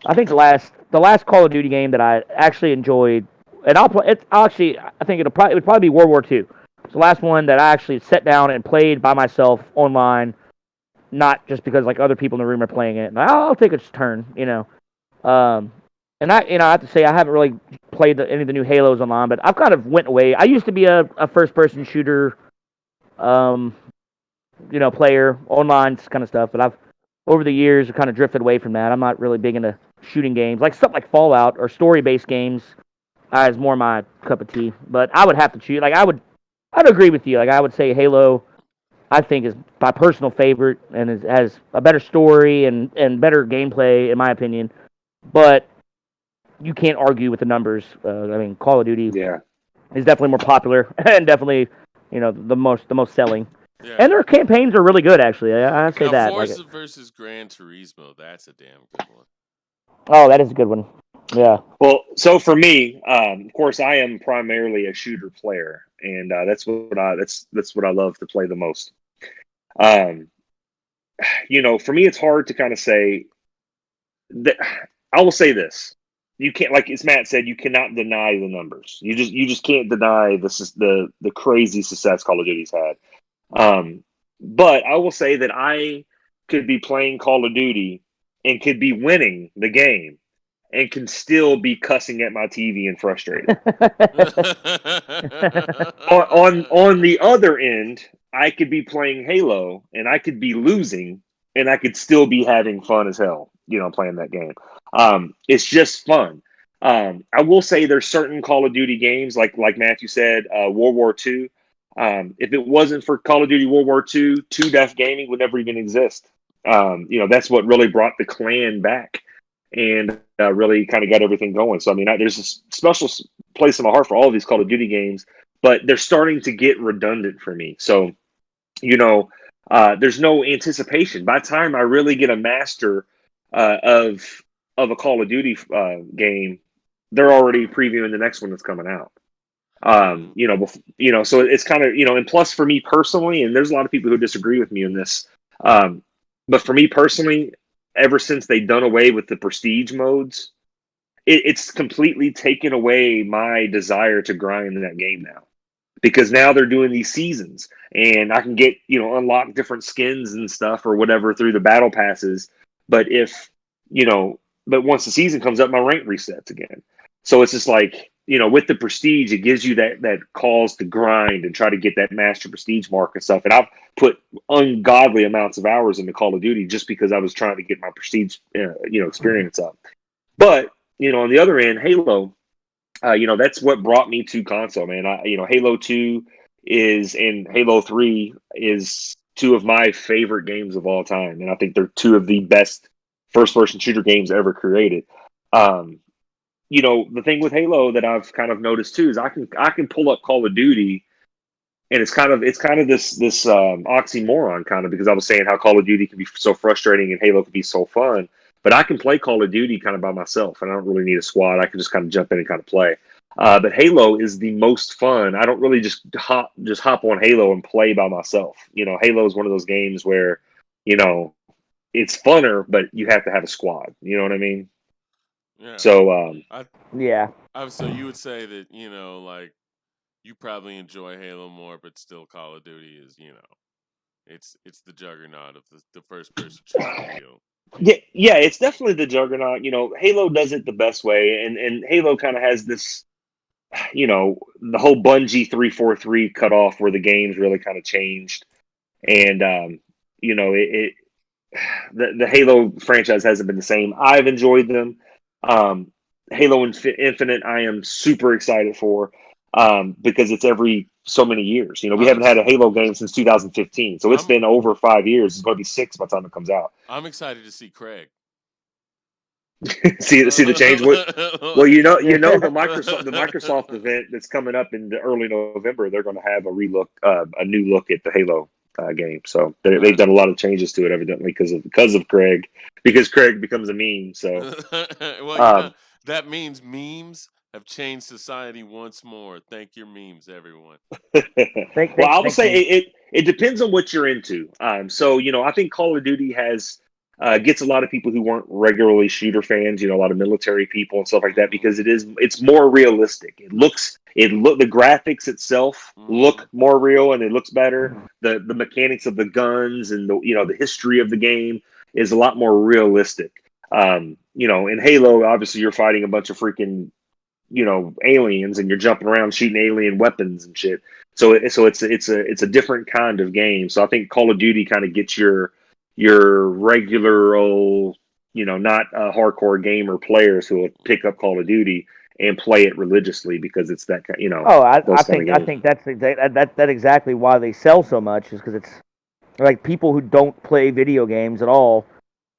I think the last Call of Duty game that I actually enjoyed, and I'll play. I think it would probably be World War II. It's the last one that I actually sat down and played by myself online, not just because like other people in the room are playing it. And I'll take its turn. Um, and I have to say I haven't really played any of the new Halos online, but I've kind of went away. I used to be a first person shooter, um, player, online kind of stuff. But I've over the years kind of drifted away from that. I'm not really big into shooting games, like stuff like Fallout or story based games. Is more my cup of tea. But I would have to choose. Like I'd agree with you. Like I would say Halo, I think is my personal favorite and has a better story and better gameplay in my opinion. But you can't argue with the numbers. I mean, Call of Duty Yeah. is definitely more popular and definitely the most selling. Yeah. And their campaigns are really good, actually. I'd say Now, that. Like, Forza versus Gran Turismo, that's a damn good one. oh, that is a good one. Yeah. Well, so for me, of course, I am primarily a shooter player, and that's what I love to play the most. Um, for me, it's hard to kind of say that. I will say this: you can't, like as Matt said, you cannot deny the numbers. You just can't deny the crazy success Call of Duty's had. But I will say that I could be playing Call of Duty and could be winning the game and can still be cussing at my TV and frustrated. On the other end, I could be playing Halo and I could be losing and I could still be having fun as hell, playing that game. It's just fun. I will say there's certain Call of Duty games, like Matthew said, World War II. If it wasn't for Call of Duty World War II, two Death Gaming would never even exist. That's what really brought the clan back and really kind of got everything going. So, I mean, there's a special place in my heart for all of these Call of Duty games, but they're starting to get redundant for me. So, there's no anticipation. By the time I really get a master of a Call of Duty game, they're already previewing the next one that's coming out. Mhm. So it's kind of, and plus for me personally, and there's a lot of people who disagree with me in this, but for me personally, ever since they've done away with the prestige modes, it's completely taken away my desire to grind in that game now. Because now they're doing these seasons, and I can get unlock different skins and stuff or whatever through the battle passes. But you know, but once the season comes up, my rank resets again. So it's just like with the prestige, it gives you that cause to grind and try to get that master prestige mark and stuff. And I've put ungodly amounts of hours into Call of Duty just because I was trying to get my prestige, experience up. But on the other end, Halo, that's what brought me to console, man. Halo 2 and Halo 3 is two of my favorite games of all time, and I think they're two of the best first-person shooter games ever created. Um, the thing with Halo that I've kind of noticed too is I can pull up Call of Duty, and it's kind of this oxymoron kind of, because I was saying how Call of Duty can be so frustrating and Halo can be so fun, but I can play Call of Duty kind of by myself, and I don't really need a squad. I can just kind of jump in and kind of play. But Halo is the most fun. I don't really just hop on Halo and play by myself. Halo is one of those games where you know it's funner, but you have to have a squad. You know what I mean? Yeah. So I, Yeah. so you would say that like you probably enjoy Halo more, but still Call of Duty is it's the juggernaut of the first person shooter field. yeah, it's definitely the juggernaut. Halo does it the best way, and Halo kind of has this, the whole Bungie 343 cutoff where the games really kind of changed, and it the Halo franchise hasn't been the same. I've enjoyed them. Um, Halo Infinite, I am super excited for, because it's every so many years. We I'm haven't had ex- a Halo game since 2015, so it's I'm been over 5 years. It's going to be six by the time it comes out. I'm excited to see Craig. See the change. Well, the Microsoft Yeah. event that's coming up in the early November, they're going to have a new look at the Halo game. So they've Uh, done a lot of changes to it, evidently because of Craig, because Craig becomes a meme. So, well, um, that means memes have changed society once more. Thank your memes, everyone. well, I will Thanks, say me. it depends on what you're into. So I think Call of Duty gets a lot of people who weren't regularly shooter fans. A lot of military people and stuff like that, Hmm. because it's more realistic. The graphics itself Hmm. look more real, and it looks better. The mechanics of the guns and the history of the game is a lot more realistic. In Halo, obviously you're fighting a bunch of freaking aliens, and you're jumping around shooting alien weapons and shit. So it's a different kind of game. So I think Call of Duty kind of gets your regular old, not hardcore gamer players who will pick up Call of Duty and play it religiously, because it's that kind, Oh, I those kind of think I games. think that exactly why they sell so much is because it's like people who don't play video games at all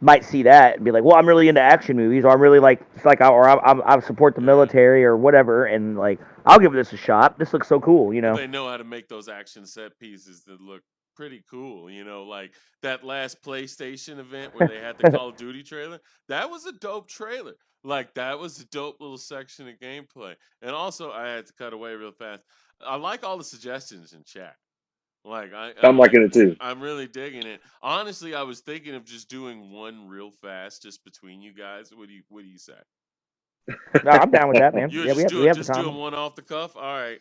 might see that and be like, well, I'm really into action movies, or I'm really I support the Yeah. military or whatever, and like I'll give this a shot. This looks so cool. They know how to make those action set pieces that look pretty cool. Like that last PlayStation event where they had the Call of Duty trailer. That was a dope trailer. Like that was a dope little section of gameplay. And also, I had to cut away real fast. I like all the suggestions in chat. Like I'm liking it too. I'm really digging it. Honestly, I was thinking of just doing one real fast, just between you guys. What do you say? No, I'm down with that, man. You were Yeah, just we doing have the time. one off the cuff. All right.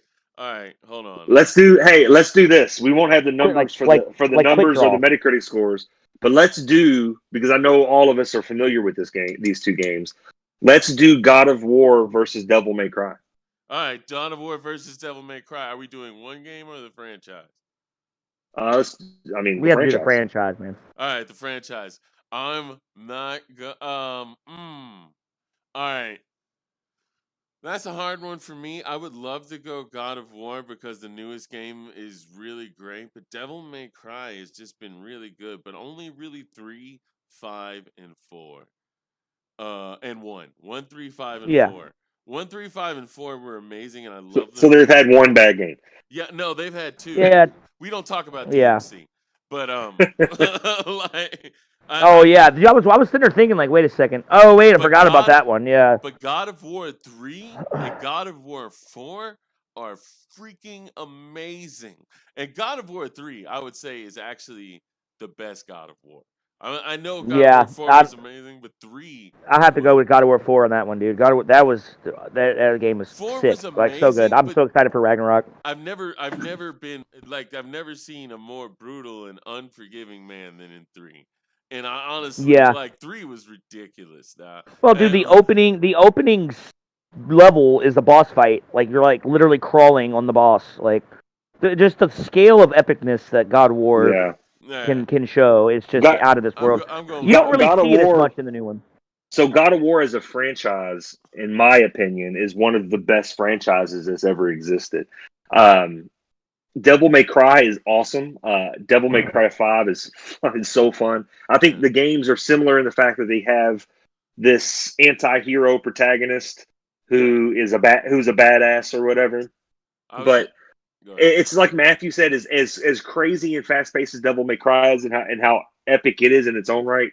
Hold on. Let's do this. We won't have the Quick, numbers for the quick numbers or the draw. Metacritic scores, but let's do, because I know all of us are familiar with these two games. Let's do God of War versus Devil May Cry. All right, Dawn of War versus Devil May Cry. Are we doing one game or the franchise? Let's, I mean, We the have to do the franchise. franchise, man. All right, the franchise. I'm not All right. That's a hard one for me. I would love to go God of War because the newest game is really great, but Devil May Cry has just been really good, but only really 3, 5, and 4. And 1. 1, 3, 5, and Yeah, 4. 1, 3, 5, and 4 were amazing, and I So, love so them they've games. had one bad game. Yeah, no, they've had 2. yeah, We don't talk about yeah. DMC. But like Oh I yeah, I was sitting there thinking like, wait a second. Oh wait, I but forgot about God that one. Yeah. but God of War 3 and God of War 4 are freaking amazing. And God of War 3, I would say, is actually the best God of War. I know God of War Yeah, 4 was amazing, but 3 I have to go was with God of War 4 on that one, dude. God of War, that game was 4 sick, was like so good. amazing, I'm but so excited for Ragnarok. I've never seen a more brutal and unforgiving man than in 3. And I honestly, Yeah. like, 3 was ridiculous. Well, dude, the opening level is the boss fight. Like you're like literally crawling on the boss. Like just the scale of epicness that God of War Yeah, yeah, can show is just God, out of this world. I'm going You with don't God, really God of see it as War. much in the new one. So God of War as a franchise, in my opinion, is one of the best franchises that's ever existed. Um, Devil May Cry is awesome. Devil May Cry 5 is so fun. I think Yeah. the games are similar in the fact that they have this anti-hero protagonist who's a badass or whatever. I was But just, go ahead. it's like Matthew said, as crazy and fast paced as Devil May Cry is, and how epic it is in its own right.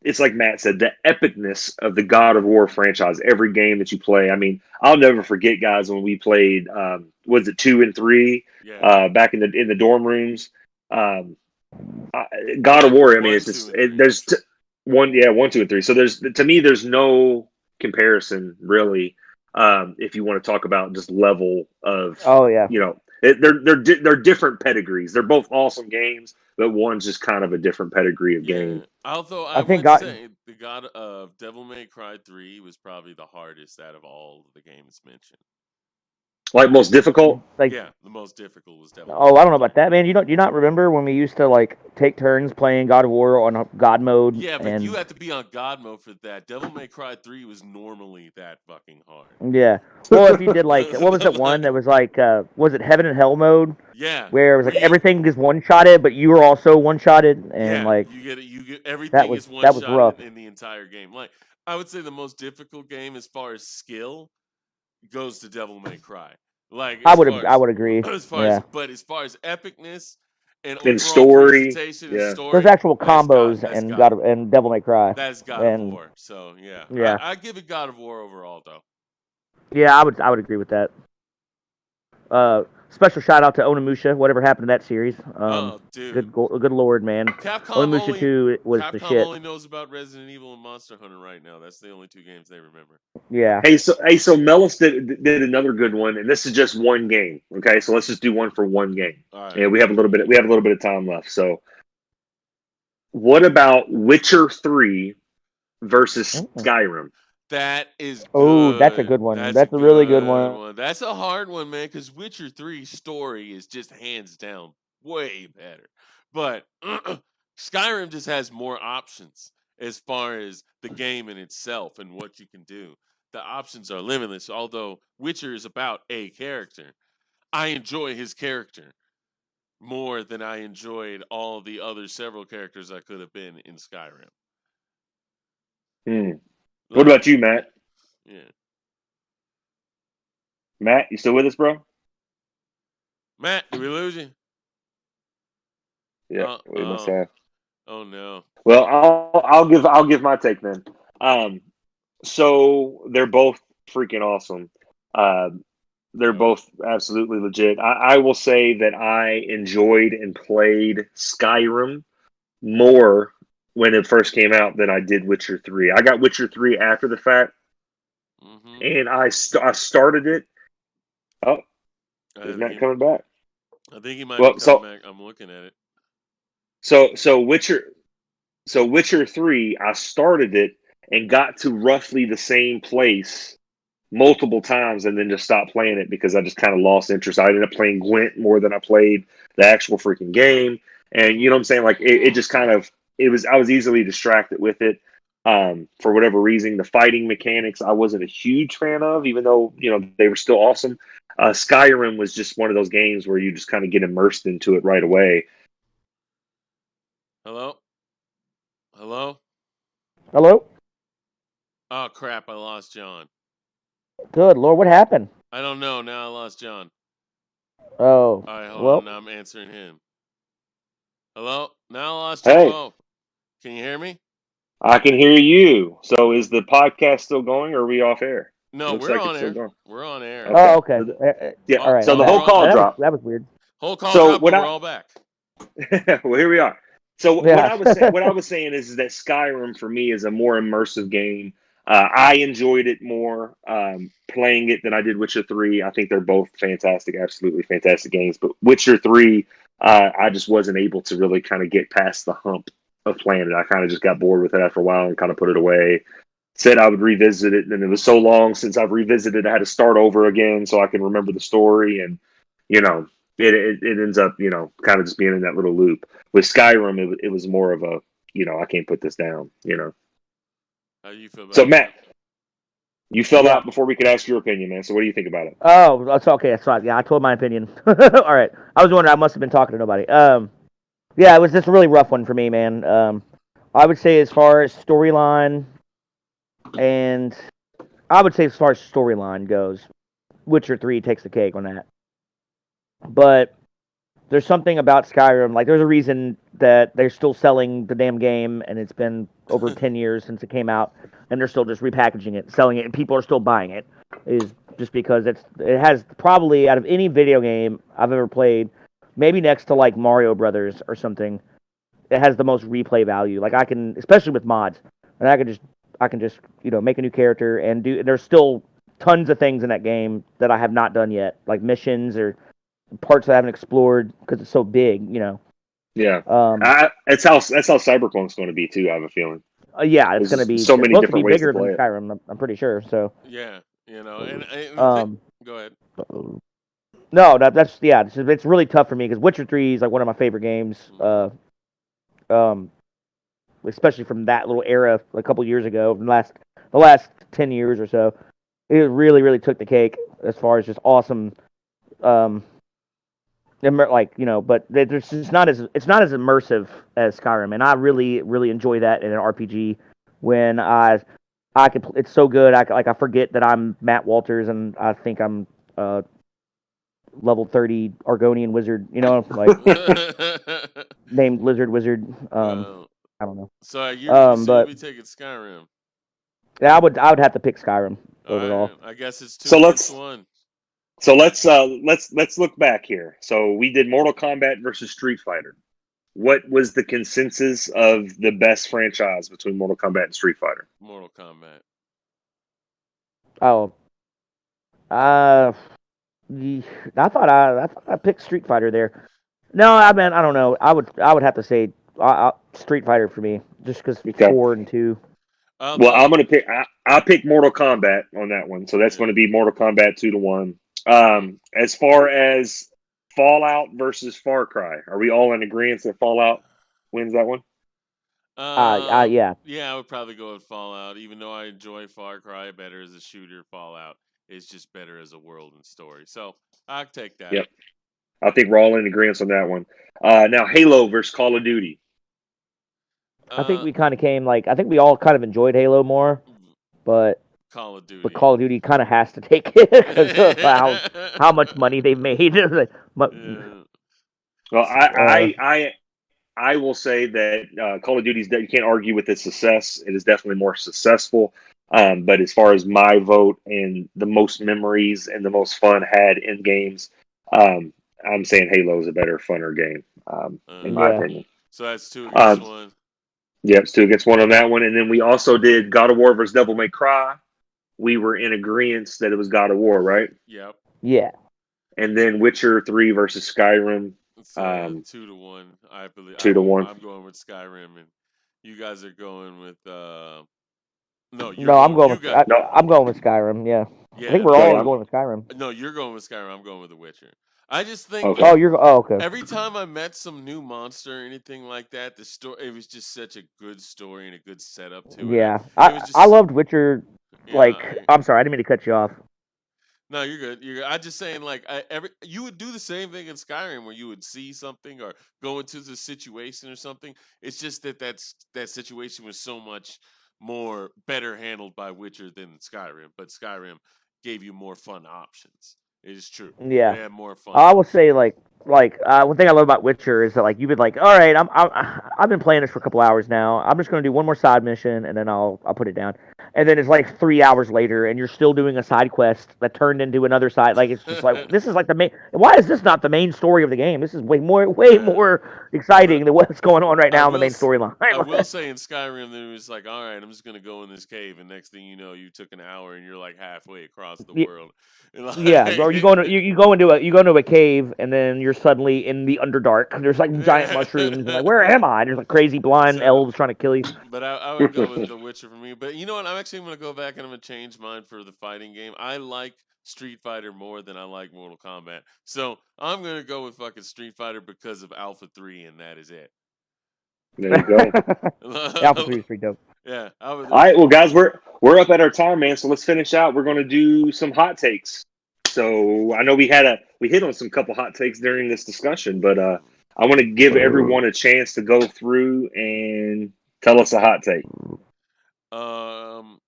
It's like Matt said, the epicness of the God of War franchise. Every game that you play, I mean, I'll never forget, guys, when we played. Was it 2 and 3? Yeah. Back in the dorm rooms. Um, God of One, War. I mean, one, it's two, just and three. there's one, yeah, 1, 2, and 3. So to me, there's no comparison really. If you want to talk about just level of, Oh yeah. they're different pedigrees. They're both awesome games, but one's just kind of a different pedigree of Yeah. game. Although I I think would God. say the God of Devil May Cry 3 was probably the hardest out of all of the games mentioned. Like most difficult. Like, Yeah, the most difficult was Devil May oh, I Cry don't know 3. about that, man. Do you not remember when we used to like take turns playing God of War on God mode? Yeah, but you And have to be on God mode for that. Devil May Cry 3 was normally that fucking hard. yeah, well, if you did like, what was that one that was like, was it Heaven and Hell mode, Yeah, where it was where like you everything is one shotted, but you were also one shotted, and yeah, like you get everything is one that was shot rough. in the entire game. Like I would say the most difficult game as far as skill goes to Devil May Cry. Like I would agree. Yeah, as far as epicness and In overall story, presentation and yeah. those story, actual combos and Devil May Cry, That's God of and War. So yeah, yeah, I give it God of War overall though. yeah, I would agree with that. Special shout out to Onimusha. Whatever happened to that series? Oh, dude, Good lord, man. Capcom Onimusha only 2 was the Capcom shit. only knows about Resident Evil and Monster Hunter right now. That's the only two games they remember. Yeah. Hey, so Mellis did another good one, and this is just one game. Okay, so let's just do one for one game, All right. and we have a little bit of time left. So, what about Witcher 3 versus Mm. Skyrim? That is Oh, that's a good. good one. That's a That's a really good good one. one. That's a hard one, man, because Witcher 3 story is just hands down way better. But Skyrim just has more options as far as the game in itself and what you can do. The options are limitless, although Witcher is about a character. I enjoy his character more than I enjoyed all the other several characters I could have been in Skyrim. Hmm. What Like, about you, Matt? yeah. Matt, you still with us, bro? Matt, did we lose you? Yeah, we must Oh, have. oh no. Well, I'll give my take then. Um, so they're both freaking awesome. Uh, they're Oh, both absolutely legit. I will say that I enjoyed and played Skyrim more when it first came out than I did Witcher 3. I got Witcher 3 after the fact, mm-hmm. and I started it. Oh, I is think Matt coming back? he might be Well, coming back. I'm looking at it. so Witcher 3, I started it and got to roughly the same place multiple times and then just stopped playing it because I just kind of lost interest. I ended up playing Gwent more than I played the actual freaking game. And you know what I'm saying? Like it just kind of I was easily distracted with it. For whatever reason, the fighting mechanics I wasn't a huge fan of, even though, they were still awesome. Skyrim was just one of those games where you just kind of get immersed into it right away. Hello? Hello? Hello. Oh crap, I lost John. Good lord, what happened? I don't know. Now I lost John. Oh, All right, hold on. well, Now I'm answering him. Hello? Now I lost you. Hey, Whoa. Can you hear me? I can hear you. So is the podcast still going or are we off air? It No, looks we're like on it's still air. going. We're on air. Okay. oh, okay. Yeah. All right, So I'm the Oh, back. whole we're all call That back. was dropped. that was weird. Whole call So dropped, but what we're I all back. well, here we are. So Yeah. what I was saying is that Skyrim for me is a more immersive game. I enjoyed it more playing it than I did Witcher 3. I think they're both fantastic, absolutely fantastic games. But Witcher 3, I just wasn't able to really kind of get past the hump of playing it. I kind of just got bored with it after a while and kind of put it away. Said I would revisit it, and it was so long since I've revisited, I had to start over again so I can remember the story. And you know, it ends up kind of just being in that little loop. With Skyrim, it was more of a I can't put this down. How do you feel So about Matt, that? you fell Yeah. out before we could ask your opinion, man. So what do you think about it? Oh, that's okay. That's fine. Yeah, I told my opinion. All right. I was wondering. I must have been talking to nobody. Yeah, it was just a really rough one for me, man. I would say as far as storyline, and I would say as far as storyline goes, Witcher 3 takes the cake on that. But there's something about Skyrim. Like, there's a reason that they're still selling the damn game, and it's been over 10 years since it came out, and they're still just repackaging it, selling it, and people are still buying it. Is just because it has probably out of any video game I've ever played, maybe next to like Mario Brothers or something, it has the most replay value. Like I can, especially with mods, and I can just make a new character and do. There's still tons of things in that game that I have not done yet, like missions or parts I haven't explored because it's so big. Yeah, Um, that's how Cyberpunk's going to be too. I have a feeling. yeah, it's There's gonna just be. so It's many supposed to be different ways to bigger than play it. Skyrim. I'm pretty sure. So, Yeah, and the thing. um, Go ahead. no, that's yeah. It's really tough for me because Witcher 3 is like one of my favorite games. Um, especially from that little era a couple years ago, the last 10 years or so. It really, really took the cake as far as just awesome. Um, but it's not as immersive as Skyrim, and I really, really enjoy that in an RPG when I can. It's so good. I forget that I'm Matt Walters and I think I'm level 30 Argonian wizard. Like named Lizard Wizard. Well, I don't know. so you'll But be taking Skyrim. yeah, I would have to pick Skyrim All right, overall. I guess it's two So against let's one. so let's look back here. So we did Mortal Kombat versus Street Fighter. What was the consensus of the best franchise between Mortal Kombat and Street Fighter? Mortal Kombat. Oh, uh, I thought I picked Street Fighter there. No, I don't know. I would have to say Street Fighter for me, just because Okay. 4 and 2. Well, Although, I'm gonna pick. I pick Mortal Kombat on that one, so that's going yeah, to be Mortal Kombat 2-1. mm, As far as Fallout versus Far Cry, are we all in agreement that Fallout wins that one? Yeah. yeah, I would probably go with Fallout. Even though I enjoy Far Cry better as a shooter, Fallout is just better as a world and story. So I'll take that. Yep, I think we're all in agreement on that one. Now Halo versus Call of Duty. I think Uh, we kind of came like I think we all kind of enjoyed Halo more, but Call of but Duty. Call of Duty kind of has to take it because of how much money they made. But, Yeah. Well, uh, I will say that Call of Duty's you can't argue with its success. It is definitely more successful. But as far as my vote and the most memories and the most fun had in games, um, I'm saying Halo is a better, funner game, in my yeah, opinion. So that's two against Um, one. yeah, it's 2-1 on that one. And then we also did God of War versus Devil May Cry. We were in agreement that it was God of War, right? Yep. yeah. And then Witcher 3 versus Skyrim, It's 2-1. I believe 2-1. I'm going with Skyrim, and you guys are going with no, you're No, I'm going going you with got No, I'm going with Skyrim. Yeah, I think yeah we're no okay, all you going with Skyrim. no you're going with Skyrim. I'm going with The Witcher. I just think okay. Okay. every time I met some new monster or anything like that, the story it was just such a good story and a good setup to it. Yeah, It was I just loved Witcher. yeah. Like, I'm sorry, I didn't mean to cut you off. No, you're good. You're good. I just saying like you would do the same thing in Skyrim where you would see something or go into the situation or something. It's just that situation was so much more better handled by Witcher than Skyrim, but Skyrim gave you more fun options. It is true. It Yeah, had more fun I will say options. one thing I love about Witcher is that like you've been like, all right, I've been playing this for a couple hours now. I'm just gonna do one more side mission and then I'll put it down. And then it's like 3 hours later and you're still doing a side quest that turned into another side. Like it's just like this is like the main. Why is this not the main story of the game? This is way Uh, more but exciting than what's going on right I now in the will main s- storyline. I will say in Skyrim that it was like, all right, I'm just gonna go in this cave, and next thing you know, you took an hour and you're like halfway across the world. And Yeah, or you go into a cave and then you're suddenly in the Underdark. There's like giant mushrooms and like where am I? There's like crazy blind so, elves trying to kill you. but I would go with The Witcher for me. But you know what? I'm actually gonna go back and I'm gonna change mine for the fighting game. I like Street Fighter more than I like Mortal Kombat, so I'm gonna go with fucking Street Fighter because of Alpha 3, and that is it. There you go. Alpha 3 is pretty dope. Yeah, I would All lose right, well, it. guys, we're up at our time, man. So let's finish out. We're going to do some hot takes. So I know we hit on some couple hot takes during this discussion, but I want to give everyone a chance to go through and tell us a hot take. Um,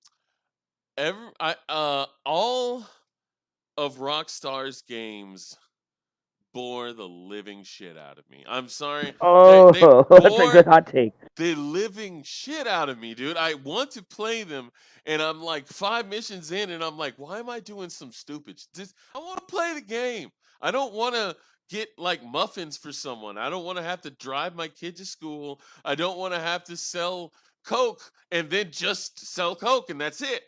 all of Rockstar's games bore the living shit out of me. I'm sorry. They Oh, that's a bore good hot take. the living shit out of me, dude. I want to play them, and I'm like 5 missions in, and I'm like, why am I doing some stupid? I want to play the game. I don't want to get like muffins for someone. I don't want to have to drive my kid to school. I don't want to have to sell Coke and then just sell Coke, and that's it.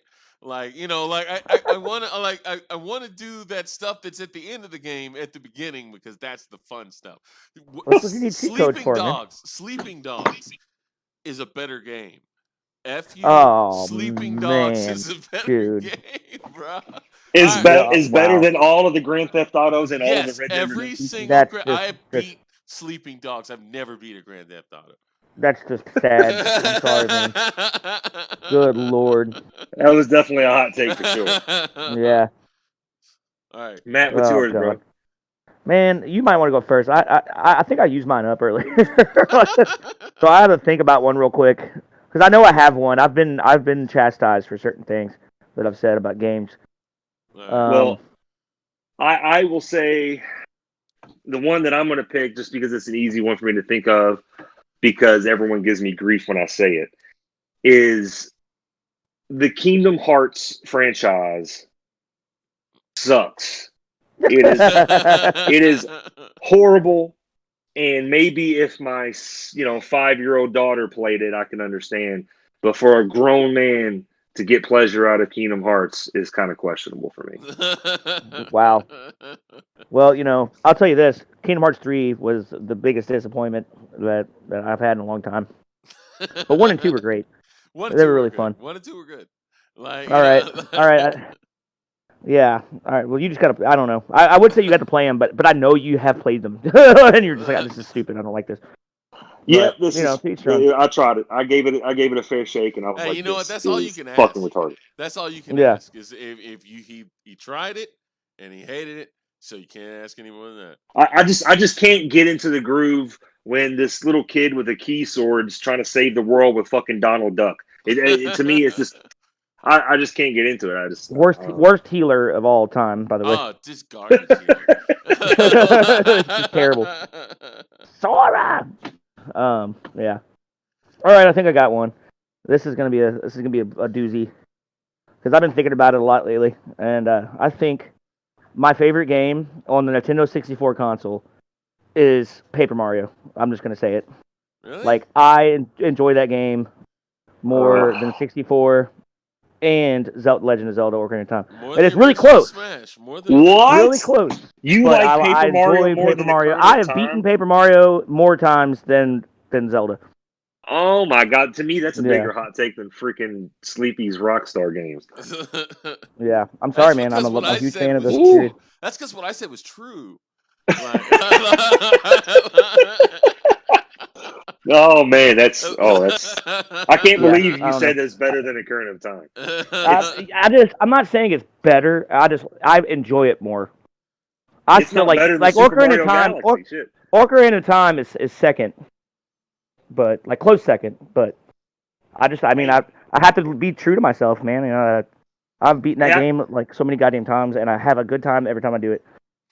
Like, like I want to I want to do that stuff that's at the end of the game at the beginning, because that's the fun stuff. That's what you need cheat codes for, man. Sleeping Dogs is a better game. F you, Oh Sleeping Dogs man, is a better dude. game, bro. Is I better Yeah, is better wow. than all of the Grand Theft Autos and all of the Yes, Red Dead every Redemptions. single That's just I have beat Sleeping Dogs. I've never beat a Grand Theft Auto. that's just sad. I'm sorry, man. Good lord. That was definitely a hot take for sure. Yeah. All right. Matt, what's Oh yours, god. bro? Man, you might want to go first. I think I used mine up earlier, so I had to think about one real quick because I know I have one. I've been chastised for certain things that I've said about games. All right. Well, I will say the one that I'm going to pick, just because it's an easy one for me to think of, because everyone gives me grief when I say it, is the Kingdom Hearts franchise sucks. It is horrible. And maybe if my 5-year-old daughter played it, I can understand. But for a grown man to get pleasure out of Kingdom Hearts is kind of questionable for me. Wow. Well, I'll tell you this: Kingdom Hearts 3 was the biggest disappointment that I've had in a long time. But 1 and 2 were great. One and They two were were really good. fun. 1 and 2 were good. Like, All right, all right. Yeah. All right. Well, you just gotta. I don't know. I would say you got to play them, but I know you have played them, and you're just like, this is stupid. I don't like this. Yeah, But this is. to each their own. I tried it. I gave it a fair shake, and I was Hey, like, you know what? "This That's all you is can fucking ask. retarded." That's all you can Yeah. ask is if he tried it and he hated it, so you can't ask any more than that. I just can't get into the groove when this little kid with a key sword's trying to save the world with fucking Donald Duck. To me, it's just I just can't get into it. I just Worst healer of all time, by the way. Oh, just garbage here. It's just terrible. Sora. Yeah. All right. I think I got one. This is gonna be a doozy because I've been thinking about it a lot lately, and I think my favorite game on the Nintendo 64 console is Paper Mario. I'm just gonna say it. Really? Like I enjoy that game more than 64 and Legend of Zelda: Ocarina of Time. More And than it's the really original close. Smash. More than What? Really close. You But like I Paper Mario enjoy more Paper than Mario. Ocarina I of have beaten Time? Paper Mario more times than Zelda. Oh my god! To me, that's a Yeah. bigger hot take than freaking Sleepy's Rockstar games. Yeah. I'm That's sorry, man. I'm because what a I huge said fan of was this Ooh. series. true. That's because what I said was true. Like, Oh man, that's. I can't Yeah, believe I you don't know. said that's better than Ocarina of Time. I'm not saying it's better. I enjoy it more. I It's still not better than Super Ocarina of Mario Time. Galaxy. Shit. Ocarina of Time is second, but like close second. But I mean, I have to be true to myself, man. I've beaten that Yeah. game like so many goddamn times, and I have a good time every time I do it.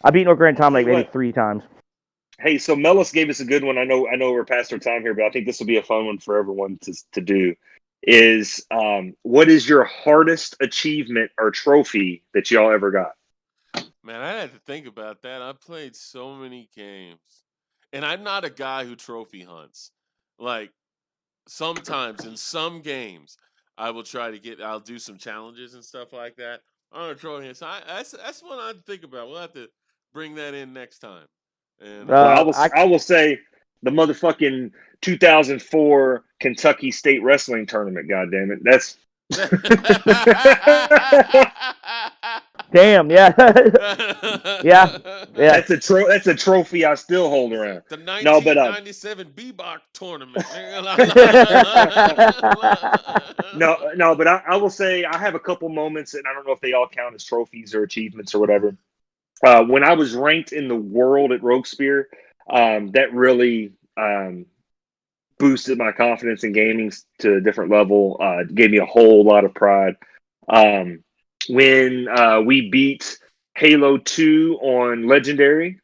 I've beaten Ocarina of Time like maybe 3 times. Hey, so Mellis gave us a good one. I know we're past our time here, but I think this will be a fun one for everyone to do. Is what is your hardest achievement or trophy that y'all ever got? Man, I had to think about that. I played so many games. And I'm not a guy who trophy hunts. Like, sometimes in some games, I'll do some challenges and stuff like that. On a trophy hunt. So that's one I'd think about. We'll have to bring that in next time. And Well, I will say the motherfucking 2004 Kentucky State Wrestling Tournament. God damn it, that's Damn, yeah. Yeah. Yeah. That's a trophy I still hold around. The No, but 1997 Bebop tournament. no, but I will say I have a couple moments, and I don't know if they all count as trophies or achievements or whatever. When I was ranked in the world at Rogue Spear, that really boosted my confidence in gaming to a different level. Gave me a whole lot of pride. When we beat Halo 2 on Legendary,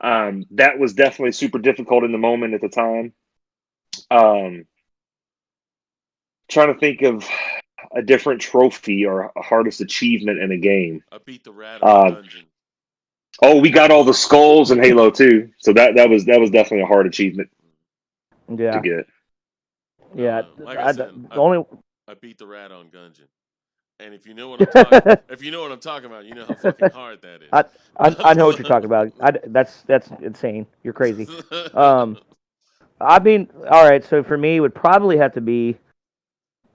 that was definitely super difficult in the moment at the time. Trying to think of a different trophy or a hardest achievement in a game. I beat the rat on dungeon. Oh, we got all the skulls in Halo 2, so that was definitely a hard achievement to get. Yeah. Like I said, I beat the rat on Gungeon. And if you know what I'm talking about, you know how fucking hard that is. I know what you're talking about. That's insane. You're crazy. I mean, all right. So for me, it would probably have to be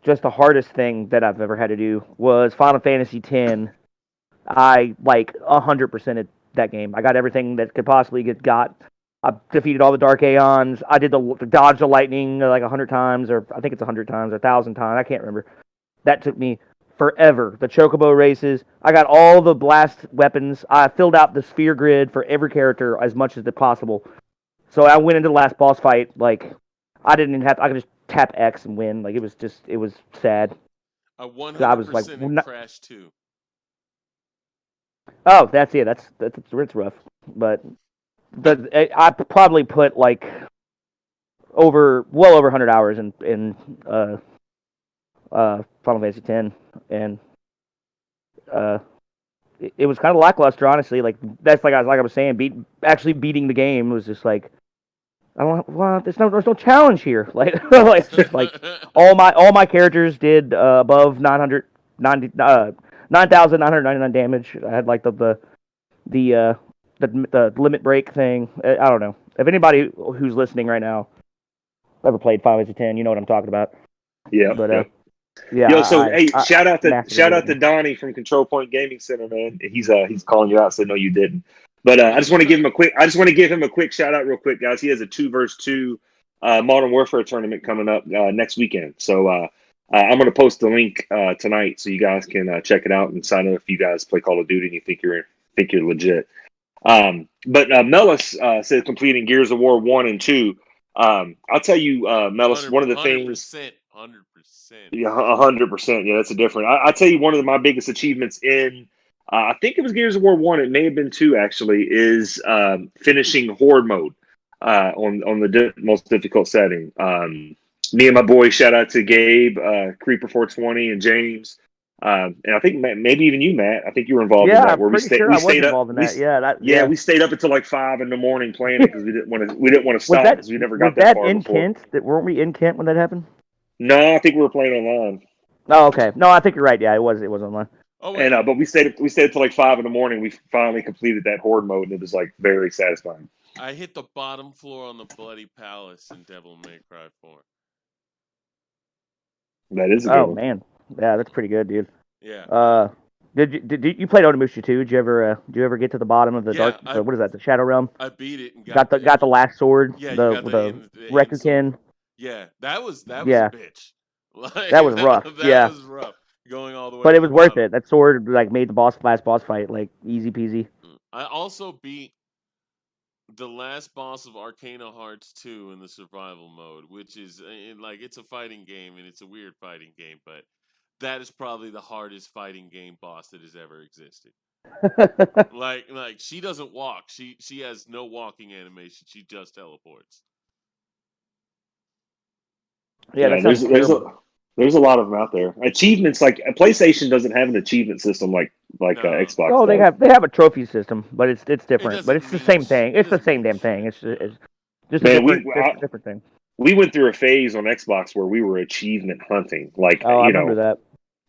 just the hardest thing that I've ever had to do was Final Fantasy X. I 100%ed that game. I got everything that could possibly get got. I defeated all the Dark Aeons. I did the dodge the lightning like 100 times, or I think it's 100 times, or 1,000 times. I can't remember. That took me forever. The Chocobo races. I got all the blast weapons. I filled out the sphere grid for every character as much as possible. So I went into the last boss fight like I didn't even have. I could just tap X and win. Like it was sad. I 100% in Crash 2. Oh, that's it's rough, but I probably put like well over 100 hours in Final Fantasy X, and it was kind of lackluster, honestly. Like that's like I was saying, actually beating the game was just like I don't well, there's no challenge here. Like it's just like all my characters did above 9,999 damage. I had like the limit break thing. I don't know. If anybody who's listening right now ever played Final Fantasy X, you know what I'm talking about. Yeah. But yeah. Yo, so shout out to Donnie from Control Point Gaming Center, man. He's calling you out, so no, you didn't. But I just want to give him a quick shout out, real quick, guys. He has a 2v2 Modern Warfare tournament coming up next weekend. So I'm going to post the link tonight, so you guys can check it out and sign up if you guys play Call of Duty and you think you're legit. But Mellis said completing Gears of War 1 and 2. I'll tell you, Mellis, one of the things. 100%. Yeah, 100%. Yeah, that's a different. I'll tell you one of my biggest achievements in, I think it was Gears of War 1. It may have been 2, actually, is finishing Horde mode on the most difficult setting. Me and my boy, shout out to Gabe, Creeper420, and James. And I think maybe even you, Matt. I think you were involved in that. Where we stayed involved in that. Yeah, we stayed up until like 5 a.m. playing it because we didn't want to stop because we never got that far before. Kent? Weren't we in Kent when that happened? No, I think we were playing online. Oh, okay. No, I think you're right. Yeah, it was online. Oh, and but we stayed till like 5 a.m. We finally completed that Horde mode, and it was like very satisfying. I hit the bottom floor on the Bloody Palace in Devil May Cry 4. That is a good one. Man, yeah, that's pretty good, dude. Yeah. Did you play Onimusha too? Did you ever get to the bottom of the dark? What is that? The Shadow Realm. I beat it and got the last sword. Yeah, the Rekukin. Yeah, that was a bitch. Like, that was rough. That was rough. Going all the way. But it was worth it. That sword made the last boss fight like easy peasy. I also beat the last boss of Arcana Hearts 2 in the survival mode, which is it's a fighting game and it's a weird fighting game, but that is probably the hardest fighting game boss that has ever existed. like she doesn't walk. She has no walking animation. She just teleports. Yeah, there's a lot of them out there. Achievements like PlayStation doesn't have an achievement system like Xbox. Oh, they have a trophy system, but it's different. But it's the same thing. It's the same damn thing. It's just a different thing. We went through a phase on Xbox where we were achievement hunting. I remember that.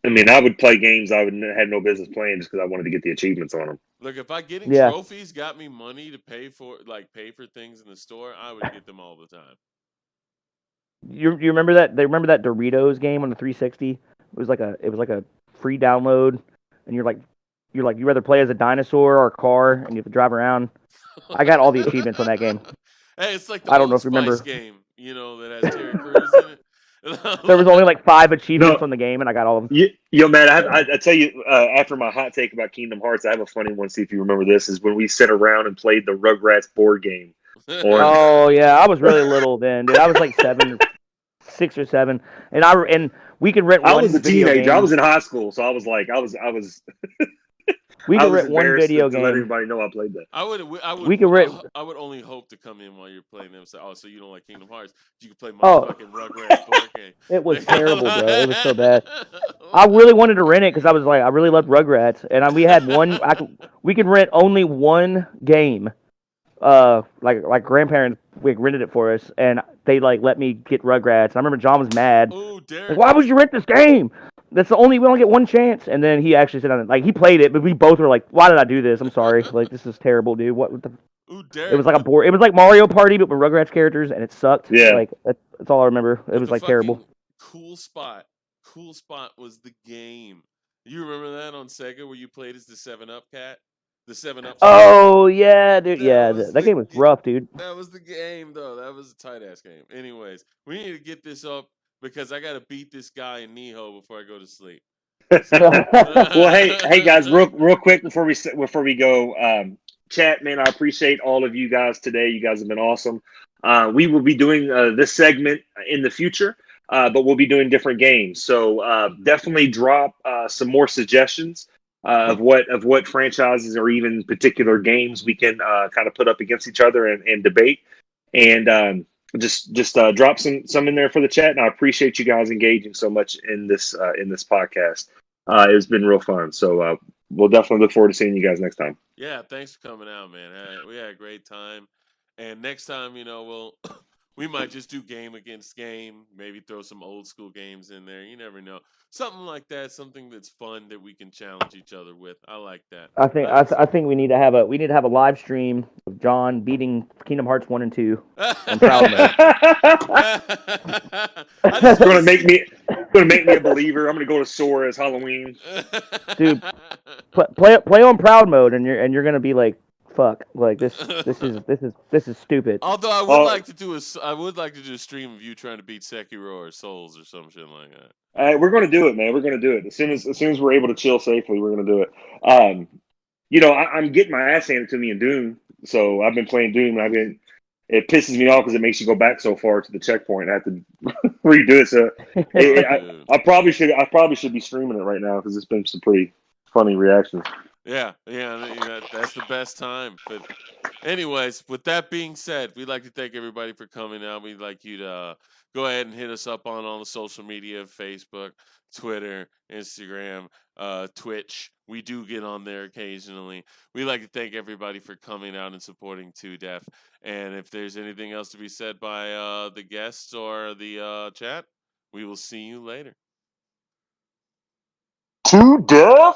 I mean, I would play games I had no business playing just because I wanted to get the achievements on them. Look, if getting trophies got me money to pay for things in the store, I would get them all the time. You remember that? They remember that Doritos game on the 360? It was like a free download, and you're like you're like you rather play as a dinosaur or a car, and you have to drive around. I got all the achievements on that game. Hey, it's like the I don't know Old if you Spice remember. game, that has Terry Crews in it. There was only like 5 achievements No, on the game, and I got all of them. yo, man, I tell you, after my hot take about Kingdom Hearts, I have a funny one. See if you remember this. Is when we sat around and played the Rugrats board game on. Oh yeah, I was really little then, dude. I was like 7, 6 or 7, and we could rent I was one a video teenager. I game. was in high school, so I was like, We I could was rent one embarrassed video to let game. everybody know I played that. We could rent. I would only hope to come in while you're playing them. Say, oh, so you don't like Kingdom Hearts? You can play my Oh, fucking Rugrats board game. it was terrible, bro. It was so bad. I really wanted to rent it because I was like, I really loved Rugrats, and we had one. We could rent only one game. Like grandparents, we rented it for us, and they like let me get Rugrats. And I remember John was mad. Oh, Like, Derek. why would you rent this game? That's the only we only get one chance. And then he actually said on it, like he played it, but we both were like, why did I do this? I'm sorry. Like this is terrible, dude. What the? Ooh, It was Derek. like a board. It was like Mario Party, but with Rugrats characters, and it sucked. Yeah. Like that's all I remember. It But was the like terrible. fucking cool spot was the game. You remember that on Sega where you played as the 7-Up cat? The 7-Up star? Oh yeah, dude. That Yeah, was that the game was rough, dude. that was the game though. That was a tight ass game. Anyways, we need to get this up because I gotta beat this guy in Niho before I go to sleep. So, Well, hey guys, real quick before we go, chat, man, I appreciate all of you guys today. You guys have been awesome. We will be doing this segment in the future, but we'll be doing different games. So definitely drop some more suggestions of what franchises or even particular games we can kind of put up against each other and debate. And just drop some in there for the chat. And I appreciate you guys engaging so much in this podcast. It's been real fun. So we'll definitely look forward to seeing you guys next time. yeah, thanks for coming out, man. We had a great time. And next time, we might just do game against game, maybe throw some old school games in there. You never know. Something like that, something that's fun that we can challenge each other with. I like that. I think we need to have a live stream of John beating Kingdom Hearts 1 and 2 on Proud Mode. I just gonna make me a believer. I'm gonna go to Sora as Halloween. Dude, play on Proud Mode, and you're gonna be like, fuck, like this is stupid. Although I would like to do a stream of you trying to beat Sekiro or Souls or some shit like that. We're gonna do it, man. We're gonna do it as soon as we're able to chill safely. We're gonna do it. I'm getting my ass handed to me in Doom, so I've been playing Doom. And it pisses me off because it makes you go back so far to the checkpoint. I have to redo it. So I probably should be streaming it right now because it's been some pretty funny reactions. Yeah, that's the best time. But anyways, with that being said, we'd like to thank everybody for coming out. We'd like you to go ahead and hit us up on all the social media, Facebook, Twitter, Instagram, Twitch. We do get on there occasionally. We'd like to thank everybody for coming out and supporting 2Def. And if there's anything else to be said by the guests or the chat, we will see you later. 2Def?